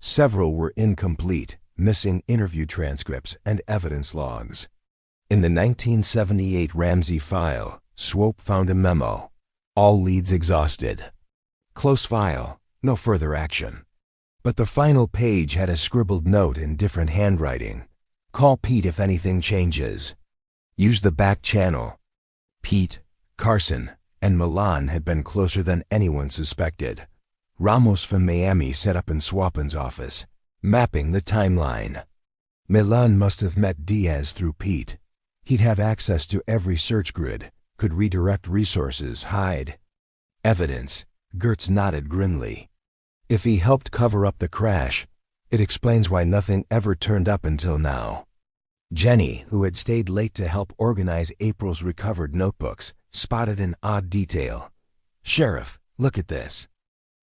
Several were incomplete, missing interview transcripts and evidence logs. In the 1978 Ramsay file, Swope found a memo. All leads exhausted. Close file, no further action. But the final page had a scribbled note in different handwriting. Call Pete if anything changes. Use the back channel. Pete, Carson, and Milan had been closer than anyone suspected. Ramos from Miami set up in Swope's office, mapping the timeline. Milan must have met Diaz through Pete. He'd have access to every search grid, could redirect resources, hide evidence. Gertz nodded grimly. If he helped cover up the crash, it explains why nothing ever turned up until now. Jenny, who had stayed late to help organize April's recovered notebooks, spotted an odd detail. "Sheriff, look at this."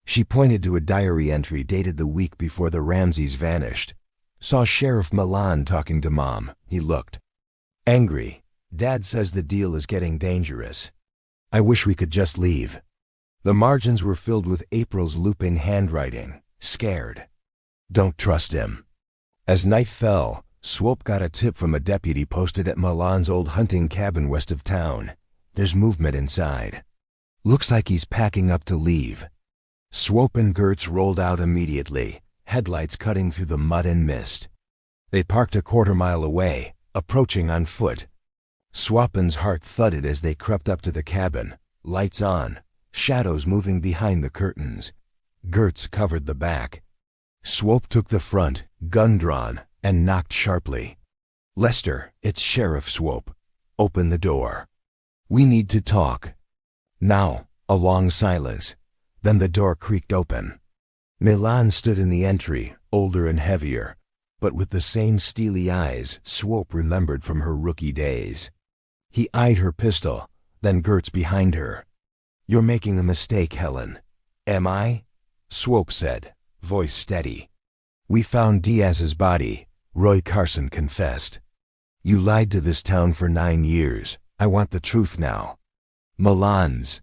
She pointed to a diary entry dated the week before the Ramsays vanished. Saw Sheriff Milan talking to Mom. He looked angry. "Dad says the deal is getting dangerous. I wish we could just leave." The margins were filled with April's looping handwriting. Scared. Don't trust him. As night fell, Swope got a tip from a deputy posted at Milan's old hunting cabin west of town. "There's movement inside. Looks like he's packing up to leave." Swope and Gertz rolled out immediately, headlights cutting through the mud and mist. They parked a quarter-mile away, approaching on foot. Swope's heart thudded as they crept up to the cabin, lights on, shadows moving behind the curtains. Gertz covered the back. Swope took the front, gun drawn, and knocked sharply. "Lester, it's Sheriff Swope. Open the door. We need to talk." Now, a long silence. Then the door creaked open. Milan stood in the entry, older and heavier, but with the same steely eyes Swope remembered from her rookie days. He eyed her pistol, then Gertz behind her. "You're making a mistake, Helen." "Am I?" Swope said, voice steady. "We found Diaz's body," Roy Carson confessed. "You lied to this town for 9 years. I want the truth now." Milan's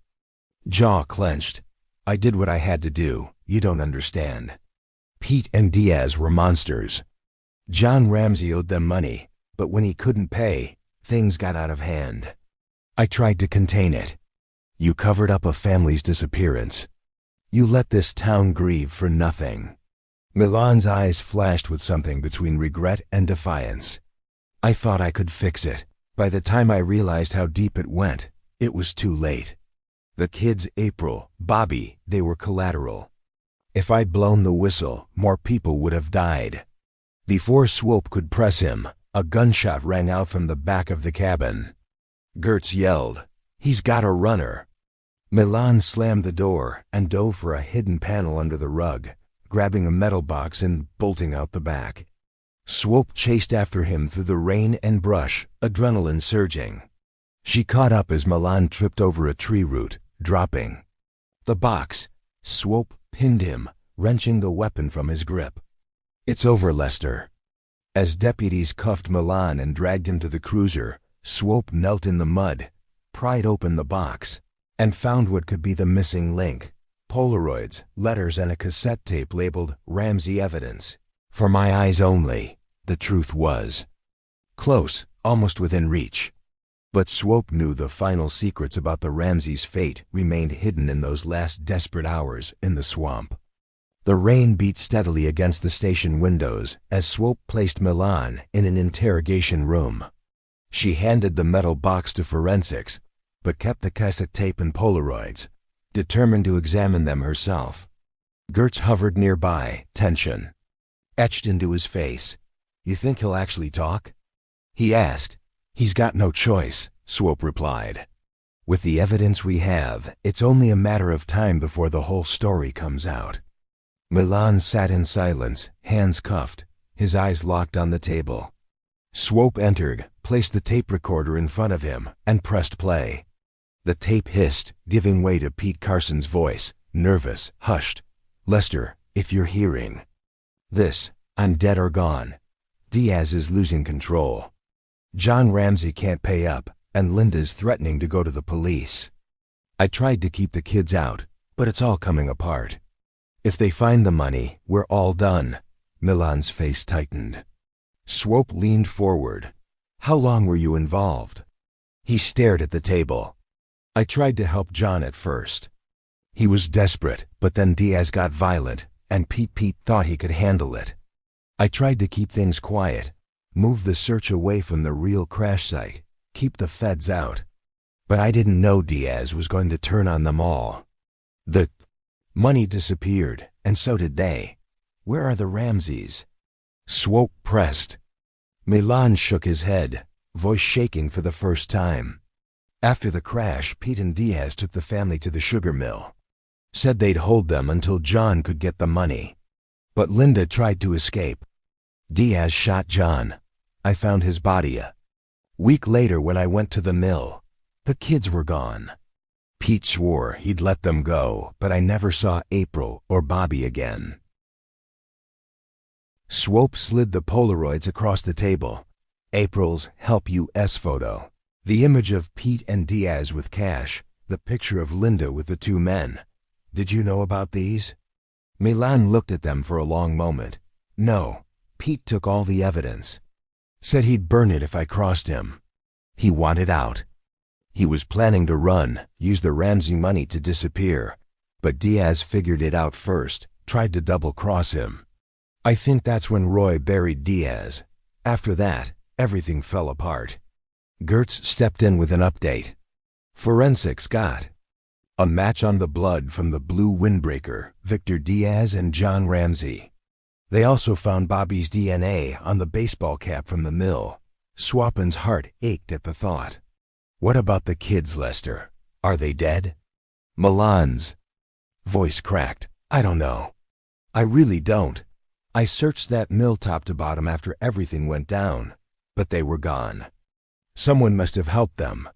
jaw clenched. "I did what I had to do. You don't understand. Pete and Diaz were monsters. John Ramsay owed them money, but when he couldn't pay, things got out of hand. I tried to contain it. You covered up a family's disappearance. You let this town grieve for nothing." Milan's eyes flashed with something between regret and defiance. "I thought I could fix it. By the time I realized how deep it went, it was too late. The kids, April, Bobby, they were collateral. If I'd blown the whistle, more people would have died." Before Swope could press him, a gunshot rang out from the back of the cabin. Gertz yelled, "He's got a runner." Milan slammed the door and dove for a hidden panel under the rug, grabbing a metal box and bolting out the back. Swope chased after him through the rain and brush, adrenaline surging. She caught up as Milan tripped over a tree root, dropping the box. Swope pinned him, wrenching the weapon from his grip. "It's over, Lester." As deputies cuffed Milan and dragged him to the cruiser, Swope knelt in the mud, pried open the box, and found what could be the missing link. Polaroids, letters, and a cassette tape labeled Ramsay Evidence. For my eyes only, the truth was. Close, almost within reach. But Swope knew the final secrets about the Ramsays' fate remained hidden in those last desperate hours in the swamp. The rain beat steadily against the station windows as Swope placed Milan in an interrogation room. She handed the metal box to forensics, but kept the cassette tape and Polaroids, determined to examine them herself. Gertz hovered nearby, tension etched into his face. "You think he'll actually talk?" he asked. "He's got no choice," Swope replied. "With the evidence we have, it's only a matter of time before the whole story comes out." Milan sat in silence, hands cuffed, his eyes locked on the table. Swope entered, placed the tape recorder in front of him, and pressed play. The tape hissed, giving way to Pete Carson's voice, nervous, hushed. "Lester, if you're hearing this, I'm dead or gone. Diaz is losing control. John Ramsay can't pay up, and Linda's threatening to go to the police. I tried to keep the kids out, but it's all coming apart. If they find the money, we're all done." Milan's face tightened. Swope leaned forward. "How long were you involved?" He stared at the table. "I tried to help John at first. He was desperate, but then Diaz got violent, and Pete thought he could handle it. I tried to keep things quiet, move the search away from the real crash site, keep the feds out. But I didn't know Diaz was going to turn on them all. The money disappeared, and so did they. Where are the Ramsays? Swope pressed. Milan shook his head, voice shaking for the first time. After the crash, Pete and Diaz took the family to the sugar mill. Said they'd hold them until John could get the money. But Linda tried to escape. Diaz shot John. I found his body a week later when I went to the mill. The kids were gone. Pete swore he'd let them go, but I never saw April or Bobby again. Swope slid the Polaroids across the table. April's Help U.S. photo. The image of Pete and Diaz with cash. The picture of Linda with the two men. Did you know about these? Milan looked at them for a long moment. No, Pete took all the evidence. Said he'd burn it if I crossed him. He wanted out. He was planning to run, use the Ramsay money to disappear. But Diaz figured it out first, tried to double-cross him. I think that's when Roy buried Diaz. After that, everything fell apart. Gertz stepped in with an update. Forensics got a match on the blood from the blue windbreaker, Victor Diaz and John Ramsay. They also found Bobby's DNA on the baseball cap from the mill. Swapin's heart ached at the thought. What about the kids, Lester? Are they dead? Milan's voice cracked. I don't know. I really don't. I searched that mill top to bottom after everything went down, but they were gone. Someone must have helped them.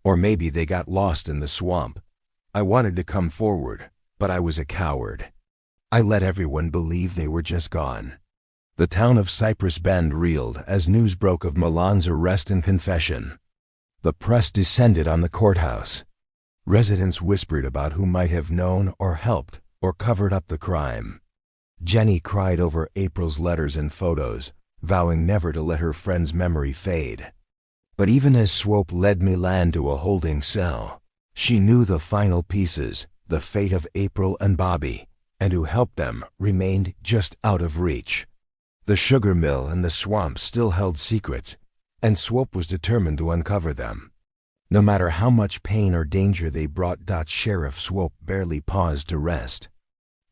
Or maybe they got lost in the swamp. I wanted to come forward, but I was a coward. I let everyone believe they were just gone. The town of Cypress Bend reeled as news broke of Milan's arrest and confession. The press descended on the courthouse. Residents whispered about who might have known or helped or covered up the crime. Jenny cried over April's letters and photos, vowing never to let her friend's memory fade. But even as Swope led Milan to a holding cell, she knew the final pieces, the fate of April and Bobby, and who helped them remained just out of reach. The sugar mill and the swamp still held secrets, and Swope was determined to uncover them. No matter how much pain or danger they brought, Sheriff Swope barely paused to rest.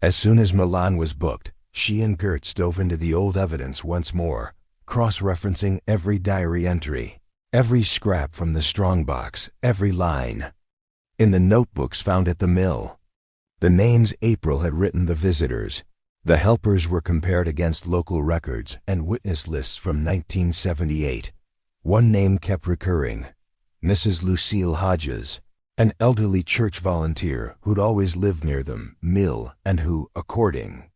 As soon as Milan was booked, she and Gertz dove into the old evidence once more, cross-referencing every diary entry, every scrap from the strongbox, every line. In the notebooks found at the mill, the names April had written the visitors. The helpers were compared against local records and witness lists from 1978. One name kept recurring, Mrs. Lucille Hodges, an elderly church volunteer who'd always lived near the mill and who, according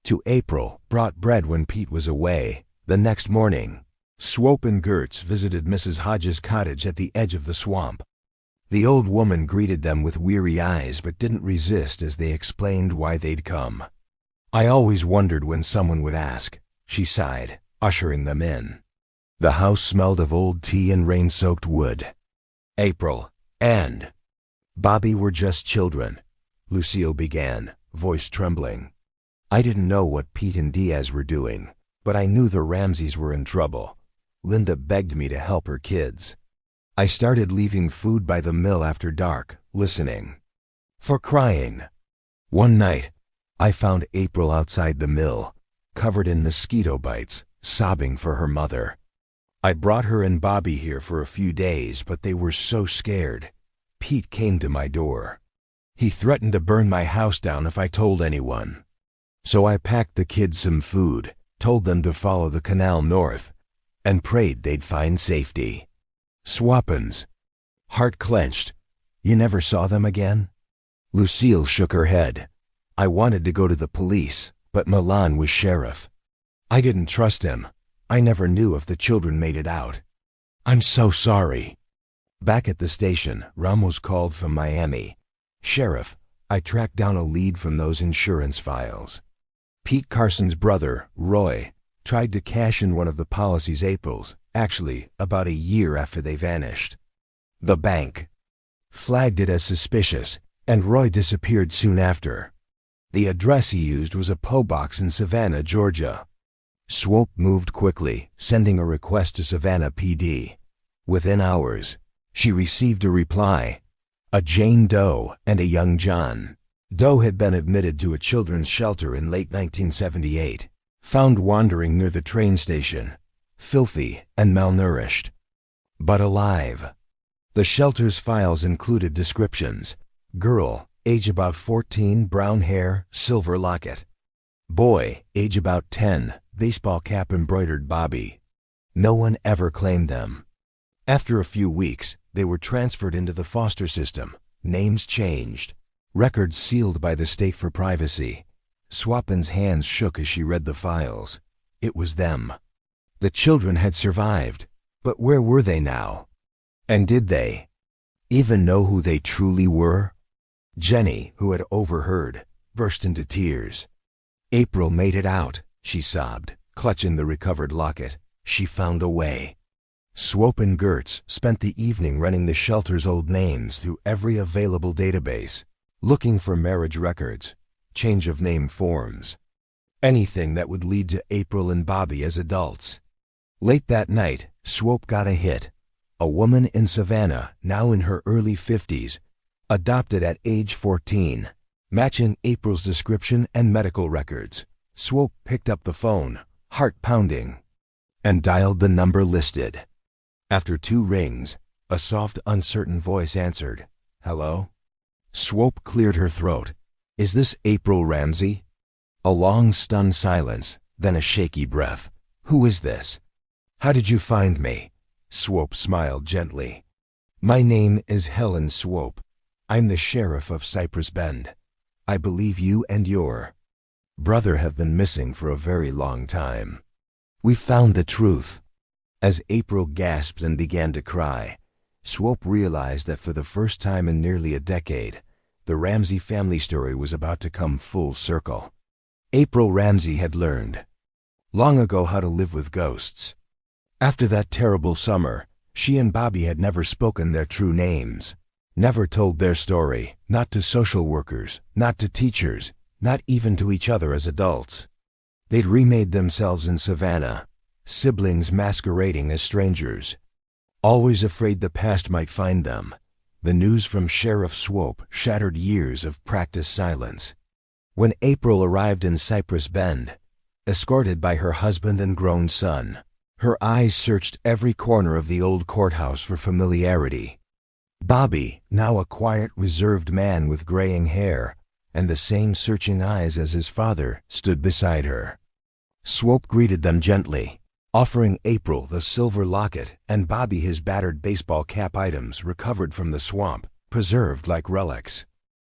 to April, brought bread when Pete was away. The next morning, Swope and Gertz visited Mrs. Hodges' cottage at the edge of the swamp. The old woman greeted them with weary eyes but didn't resist as they explained why they'd come. I always wondered when someone would ask, she sighed, ushering them in. The house smelled of old tea and rain-soaked wood. April and Bobby were just children, Lucille began, voice trembling. I didn't know what Pete and Diaz were doing, but I knew the Ramsays were in trouble. Linda begged me to help her kids. I started leaving food by the mill after dark, listening for crying. One night, I found April outside the mill, covered in mosquito bites, sobbing for her mother. I brought her and Bobby here for a few days, but they were so scared. Pete came to my door. He threatened to burn my house down if I told anyone. So I packed the kids some food, told them to follow the canal north, and prayed they'd find safety. Swapin's heart clenched. You never saw them again? Lucille shook her head. I wanted to go to the police, but Milan was sheriff. I didn't trust him. I never knew if the children made it out. I'm so sorry. Back at the station, Ramos called from Miami. Sheriff, I tracked down a lead from those insurance files. Pete Carson's brother, Roy, tried to cash in one of the policy's April's, actually about a year after they vanished. The bank flagged it as suspicious, and Roy disappeared soon after. The address he used was a P.O. box in Savannah, Georgia. Swope moved quickly, sending a request to Savannah PD. Within hours, she received a reply: a Jane Doe and a young John. Doe had been admitted to a children's shelter in late 1978, found wandering near the train station, filthy and malnourished, but alive. The shelter's files included descriptions: girl, age about 14, brown hair, silver locket. Boy, age about 10, baseball cap embroidered bobby. No one ever claimed them. After a few weeks, they were transferred into the foster system, names changed, records sealed by the state for privacy. Swope's hands shook as she read the files. It was them. The children had survived, but where were they now? And did they even know who they truly were? Jenny, who had overheard, burst into tears. April made it out, she sobbed, clutching the recovered locket. She found a way. Swope and Gertz spent the evening running the shelter's old names through every available database, looking for marriage records, change of name forms, anything that would lead to April and Bobby as adults. Late that night, Swope got a hit. A woman in Savannah, now in her early 50s, adopted at age 14, matching April's description and medical records. Swope picked up the phone, heart pounding, and dialed the number listed. After 2 rings, a soft, uncertain voice answered. Hello? Swope cleared her throat. Is this April Ramsay? A long, stunned silence, then a shaky breath. Who is this? How did you find me? Swope smiled gently. My name is Helen Swope. I'm the sheriff of Cypress Bend. I believe you and your brother have been missing for a very long time. We found the truth. As April gasped and began to cry, Swope realized that for the first time in nearly a decade, the Ramsay family story was about to come full circle. April Ramsay had learned long ago how to live with ghosts. After that terrible summer, she and Bobby had never spoken their true names, never told their story, not to social workers, not to teachers, not even to each other as adults. They'd remade themselves in Savannah, siblings masquerading as strangers, always afraid the past might find them. The news from Sheriff Swope shattered years of practiced silence. When April arrived in Cypress Bend, escorted by her husband and grown son, her eyes searched every corner of the old courthouse for familiarity. Bobby, now a quiet, reserved man with graying hair and the same searching eyes as his father, stood beside her. Swope greeted them gently, offering April the silver locket and Bobby his battered baseball cap, items recovered from the swamp, preserved like relics.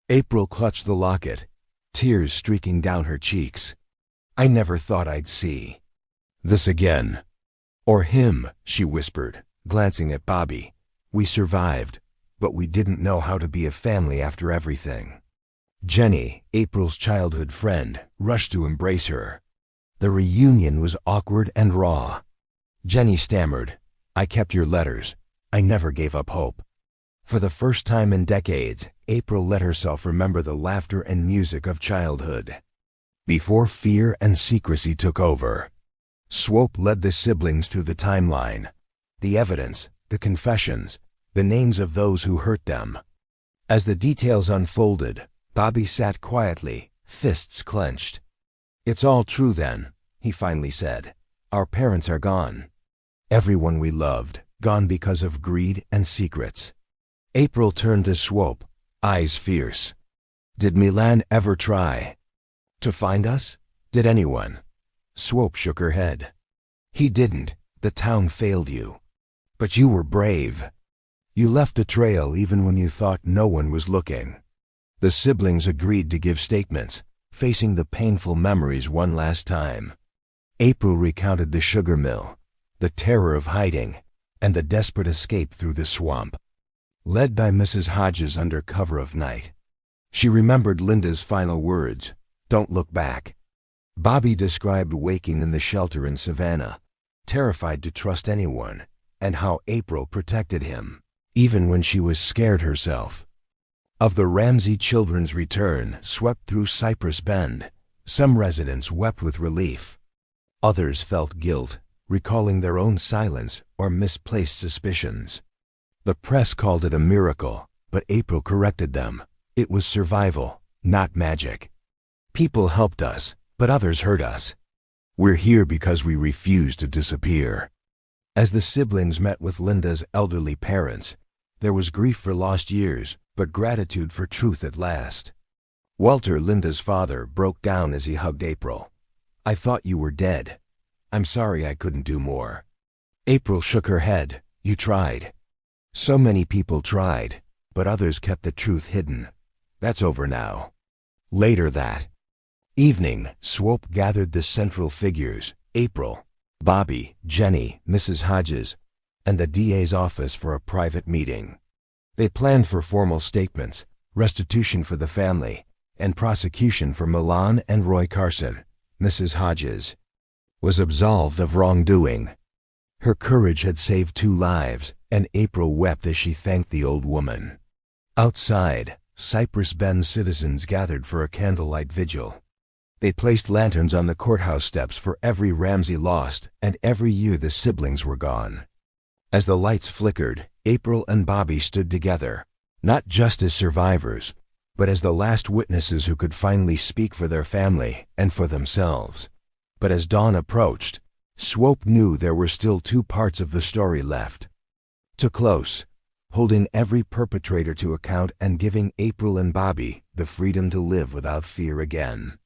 April clutched the locket, tears streaking down her cheeks. I never thought I'd see this again. Or him, she whispered, glancing at Bobby. We survived, but we didn't know how to be a family after everything. Jenny, April's childhood friend, rushed to embrace her. The reunion was awkward and raw. Jenny stammered, I kept your letters. I never gave up hope. For the first time in decades, April let herself remember the laughter and music of childhood, before fear and secrecy took over. Swope led the siblings through the timeline, the evidence, the confessions, the names of those who hurt them. As the details unfolded, Bobby sat quietly, fists clenched. It's all true then, he finally said. Our parents are gone. Everyone we loved, gone because of greed and secrets. April turned to Swope, eyes fierce. Did Milan ever try to find us? Did anyone? Swope shook her head. He didn't. The town failed you. But you were brave. You left a trail even when you thought no one was looking. The siblings agreed to give statements, facing the painful memories one last time. April recounted the sugar mill, the terror of hiding, and the desperate escape through the swamp, led by Mrs. Hodges under cover of night. She remembered Linda's final words, "Don't look back." Bobby described waking in the shelter in Savannah, terrified to trust anyone, and how April protected him, even when she was scared herself. Of the Ramsay children's return swept through Cypress Bend, some residents wept with relief. Others felt guilt, recalling their own silence or misplaced suspicions. The press called it a miracle, but April corrected them. It was survival, not magic. People helped us, but others hurt us. We're here because we refuse to disappear. As the siblings met with Linda's elderly parents, there was grief for lost years, but gratitude for truth at last. Walter, Linda's father, broke down as he hugged April. "I thought you were dead. I'm sorry I couldn't do more." April shook her head. "You tried. So many people tried, but others kept the truth hidden. That's over now." Later that evening, Swope gathered the central figures, April, Bobby, Jenny, Mrs. Hodges, and the DA's office for a private meeting. They planned for formal statements, restitution for the family, and prosecution for Milan and Roy Carson. Mrs. Hodges was absolved of wrongdoing. Her courage had saved 2 lives, and April wept as she thanked the old woman. Outside, Cypress Bend citizens gathered for a candlelight vigil. They placed lanterns on the courthouse steps for every Ramsay lost, and every year the siblings were gone. As the lights flickered, April and Bobby stood together, not just as survivors, but as the last witnesses who could finally speak for their family and for themselves. But as dawn approached, Swope knew there were still 2 parts of the story left to close, holding every perpetrator to account and giving April and Bobby the freedom to live without fear again.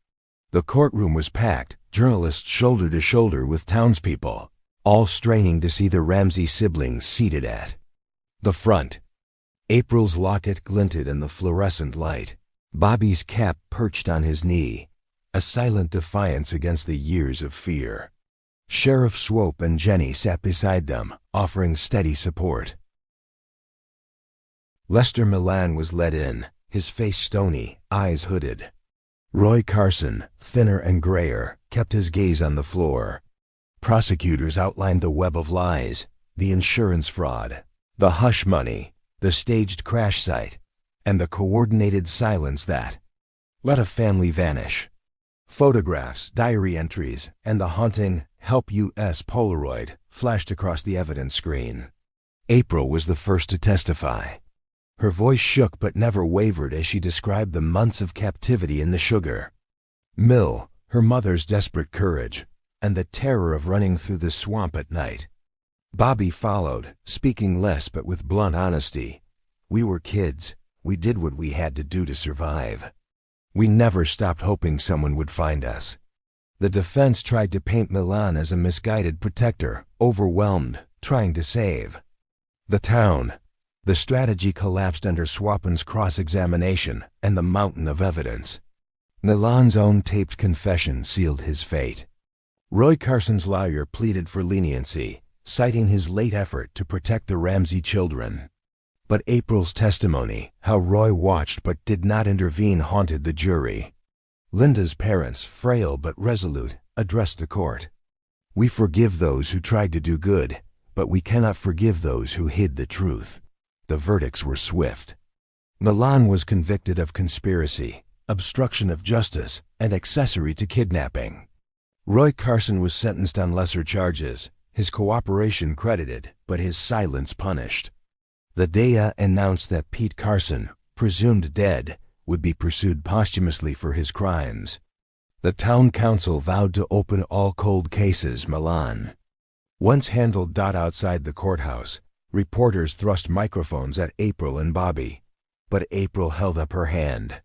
The courtroom was packed, journalists shoulder to shoulder with townspeople, all straining to see the Ramsay siblings seated at the front. April's locket glinted in the fluorescent light. Bobby's cap perched on his knee, a silent defiance against the years of fear. Sheriff Swope and Jenny sat beside them, offering steady support. Lester Milan was led in, his face stony, eyes hooded. Roy Carson, thinner and grayer, kept his gaze on the floor. Prosecutors outlined the web of lies, the insurance fraud, the hush money, the staged crash site, and the coordinated silence that let a family vanish. Photographs, diary entries, and the haunting "Help US" Polaroid flashed across the evidence screen. April was the first to testify. Her voice shook but never wavered as she described the months of captivity in the sugar mill, her mother's desperate courage, and the terror of running through the swamp at night. Bobby followed, speaking less but with blunt honesty. "We were kids. We did what we had to do to survive. We never stopped hoping someone would find us." The defense tried to paint Milan as a misguided protector, overwhelmed, trying to save the town. The strategy collapsed under Swope's cross-examination and the mountain of evidence. Milan's own taped confession sealed his fate. Roy Carson's lawyer pleaded for leniency, citing his late effort to protect the Ramsay children. But April's testimony, how Roy watched but did not intervene, haunted the jury. Linda's parents, frail but resolute, addressed the court. "We forgive those who tried to do good, but we cannot forgive those who hid the truth." The verdicts were swift. Milan was convicted of conspiracy, obstruction of justice, and accessory to kidnapping. Roy Carson was sentenced on lesser charges, his cooperation credited, but his silence punished. The DA announced that Pete Carson, presumed dead, would be pursued posthumously for his crimes. The town council vowed to open all cold cases. Milan once handled outside the courthouse. Reporters thrust microphones at April and Bobby, but April held up her hand.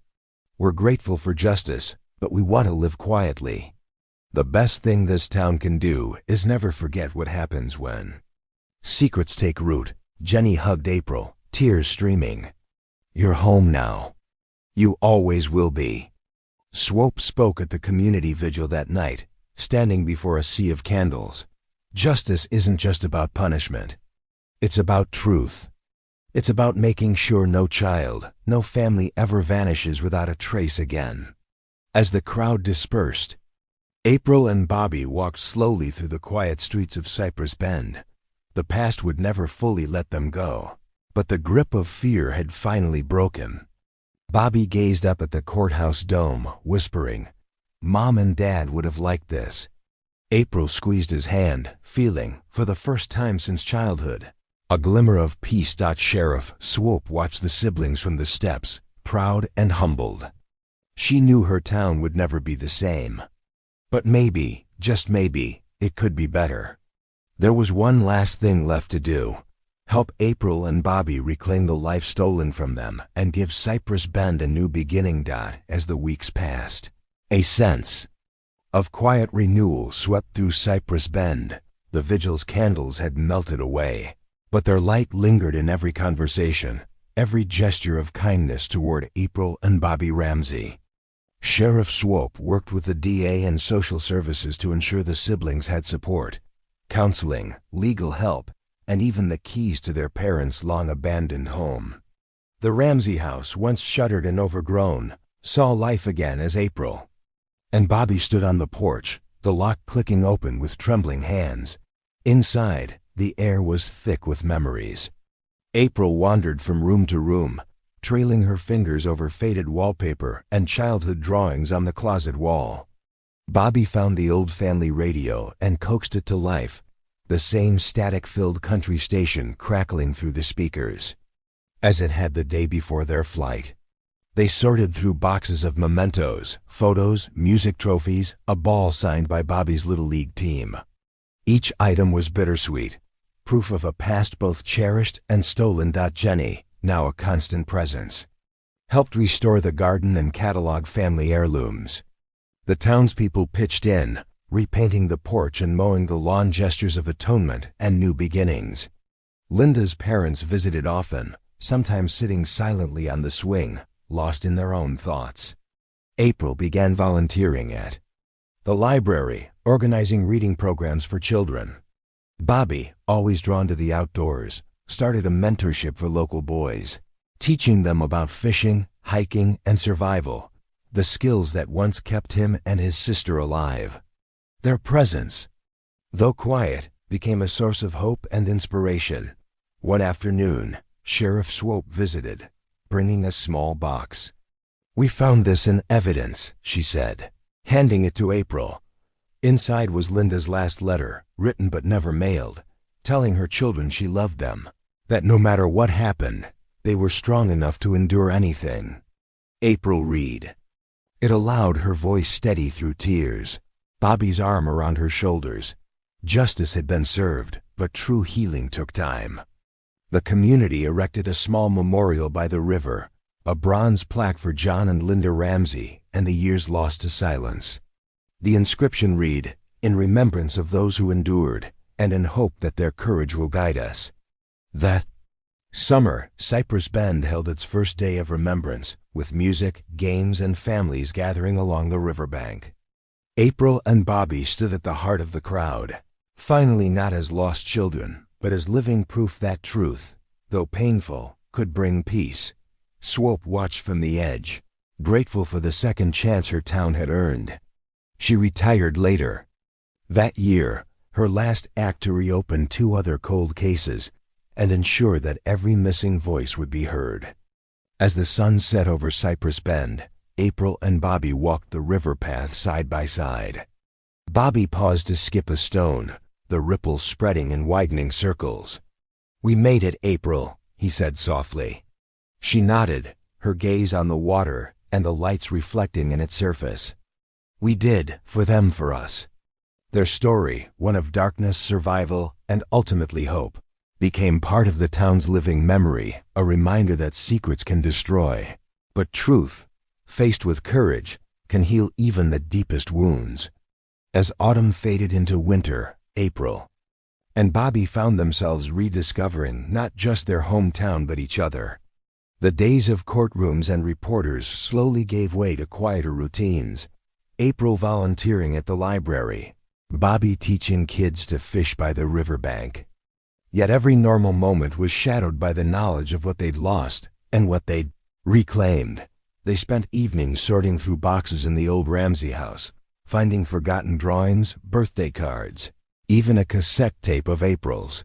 "We're grateful for justice, but we want to live quietly. The best thing this town can do is never forget what happens when secrets take root." Jenny hugged April, tears streaming. "You're home now. You always will be." Swope spoke at the community vigil that night, standing before a sea of candles. Justice isn't just about punishment. It's about truth. It's about making sure no child, no family ever vanishes without a trace again. As the crowd dispersed, April and Bobby walked slowly through the quiet streets of Cypress Bend. The past would never fully let them go, but the grip of fear had finally broken. Bobby gazed up at the courthouse dome, whispering, "Mom and Dad would have liked this." April squeezed his hand, feeling, for the first time since childhood, a glimmer of peace. Sheriff Swope watched the siblings from the steps, proud and humbled. She knew her town would never be the same. But maybe, just maybe, it could be better. There was one last thing left to do. Help April and Bobby reclaim the life stolen from them and give Cypress Bend a new beginning. As the weeks passed, a sense of quiet renewal swept through Cypress Bend. The vigil's candles had melted away, but their light lingered in every conversation, every gesture of kindness toward April and Bobby Ramsay. Sheriff Swope worked with the DA and social services to ensure the siblings had support, counseling, legal help, and even the keys to their parents' long-abandoned home. The Ramsay house, once shuttered and overgrown, saw life again as April and Bobby stood on the porch, the lock clicking open with trembling hands. Inside, the air was thick with memories. April wandered from room to room, trailing her fingers over faded wallpaper and childhood drawings on the closet wall. Bobby found the old family radio and coaxed it to life, the same static-filled country station crackling through the speakers, as it had the day before their flight. They sorted through boxes of mementos, photos, music trophies, a ball signed by Bobby's Little League team. Each item was bittersweet, proof of a past both cherished and stolen. Jenny, now a constant presence, helped restore the garden and catalog family heirlooms. The townspeople pitched in, repainting the porch and mowing the lawn, gestures of atonement and new beginnings. Linda's parents visited often, sometimes sitting silently on the swing, lost in their own thoughts. April began volunteering at the library, organizing reading programs for children. Bobby, always drawn to the outdoors, started a mentorship for local boys, teaching them about fishing, hiking, and survival, the skills that once kept him and his sister alive. Their presence, though quiet, became a source of hope and inspiration. One afternoon, Sheriff Swope visited, bringing a small box. "We found this in evidence," she said, handing it to April. Inside was Linda's last letter, written but never mailed, telling her children she loved them, that no matter what happened, they were strong enough to endure anything. April read. It allowed her voice steady through tears, Bobby's arm around her shoulders. Justice had been served, but true healing took time. The community erected a small memorial by the river, a bronze plaque for John and Linda Ramsay and the years lost to silence. The inscription read, "In remembrance of those who endured, and in hope that their courage will guide us." That summer, Cypress Bend held its first day of remembrance, with music, games, and families gathering along the riverbank. April and Bobby stood at the heart of the crowd, finally not as lost children, but as living proof that truth, though painful, could bring peace. Swope watched from the edge, grateful for the second chance her town had earned. She retired later. That year, her last act to reopen 2 other cold cases and ensure that every missing voice would be heard. As the sun set over Cypress Bend, April and Bobby walked the river path side by side. Bobby paused to skip a stone, the ripples spreading in widening circles. "We made it, April," he said softly. She nodded, her gaze on the water and the lights reflecting in its surface. "We did, for them, for us." Their story, one of darkness, survival, and ultimately hope, became part of the town's living memory, a reminder that secrets can destroy, but truth, faced with courage, can heal even the deepest wounds. As autumn faded into winter, April and Bobby found themselves rediscovering not just their hometown but each other. The days of courtrooms and reporters slowly gave way to quieter routines. April volunteering at the library, Bobby teaching kids to fish by the riverbank. Yet every normal moment was shadowed by the knowledge of what they'd lost and what they'd reclaimed. They spent evenings sorting through boxes in the old Ramsay house, finding forgotten drawings, birthday cards, even a cassette tape of April's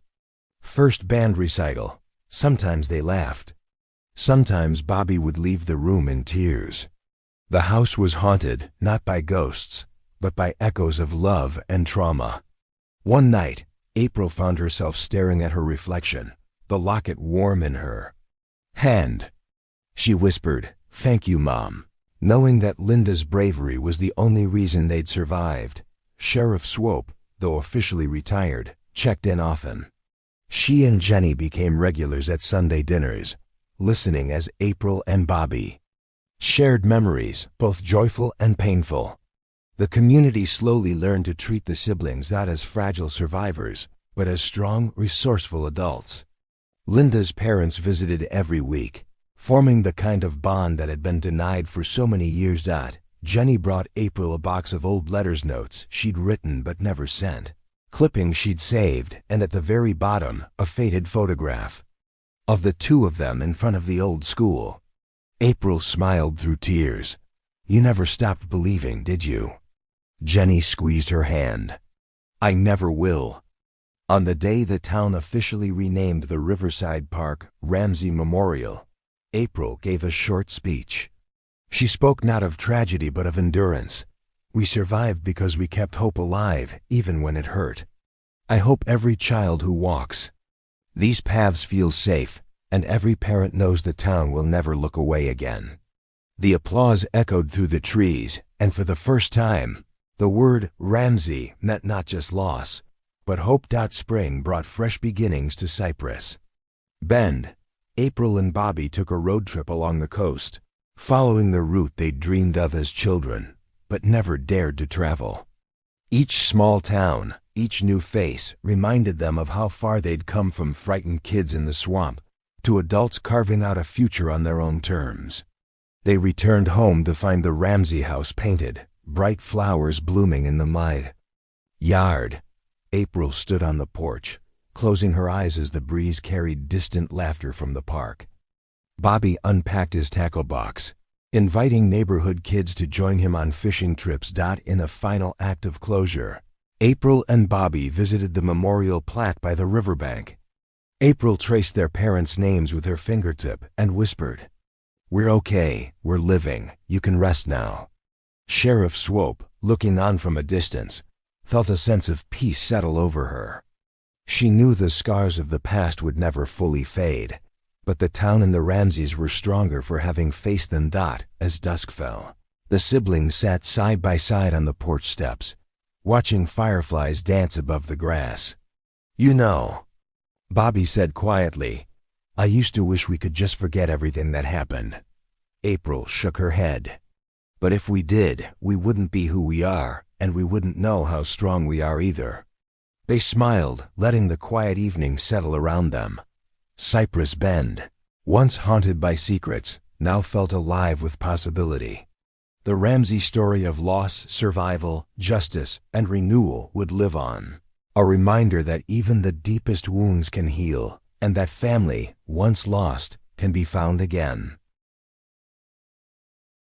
first band recital. Sometimes they laughed. Sometimes Bobby would leave the room in tears. The house was haunted not by ghosts, but by echoes of love and trauma. One night, April found herself staring at her reflection, the locket warm in her hand. She whispered, "Thank you, Mom," knowing that Linda's bravery was the only reason they'd survived. Sheriff Swope, though officially retired, checked in often. She and Jenny became regulars at Sunday dinners, listening as April and Bobby shared memories, both joyful and painful. The community slowly learned to treat the siblings not as fragile survivors, but as strong, resourceful adults. Linda's parents visited every week, forming the kind of bond that had been denied for so many years. Jenny brought April a box of old letters notes she'd written but never sent, clippings she'd saved, and at the very bottom, a faded photograph of the two of them in front of the old school. April smiled through tears. "You never stopped believing, did you?" Jenny squeezed her hand. "I never will." On the day the town officially renamed the Riverside Park Ramsay Memorial, April gave a short speech. She spoke not of tragedy but of endurance. "We survived because we kept hope alive, even when it hurt. I hope every child who walks these paths feels safe, and every parent knows the town will never look away again." The applause echoed through the trees, and for the first time, the word Ramsay meant not just loss, but hope. Spring brought fresh beginnings to Cypress Bend. April and Bobby took a road trip along the coast, following the route they'd dreamed of as children, but never dared to travel. Each small town, each new face, reminded them of how far they'd come from frightened kids in the swamp to adults carving out a future on their own terms. They returned home to find the Ramsay house painted, bright flowers blooming in the mud yard. April stood on the porch, closing her eyes as the breeze carried distant laughter from the park. Bobby unpacked his tackle box, inviting neighborhood kids to join him on fishing trips. In a final act of closure, April and Bobby visited the memorial plaque by the riverbank. April traced their parents' names with her fingertip and whispered, "We're okay, we're living, you can rest now." Sheriff Swope, looking on from a distance, felt a sense of peace settle over her. She knew the scars of the past would never fully fade, but the town and the Ramsays were stronger for having faced them. As dusk fell, the siblings sat side by side on the porch steps, watching fireflies dance above the grass. "You know," Bobby said quietly, "I used to wish we could just forget everything that happened." April shook her head. "But if we did, we wouldn't be who we are, and we wouldn't know how strong we are either." They smiled, letting the quiet evening settle around them. Cypress Bend, once haunted by secrets, now felt alive with possibility. The Ramsay story of loss, survival, justice, and renewal would live on. A reminder that even the deepest wounds can heal, and that family, once lost, can be found again.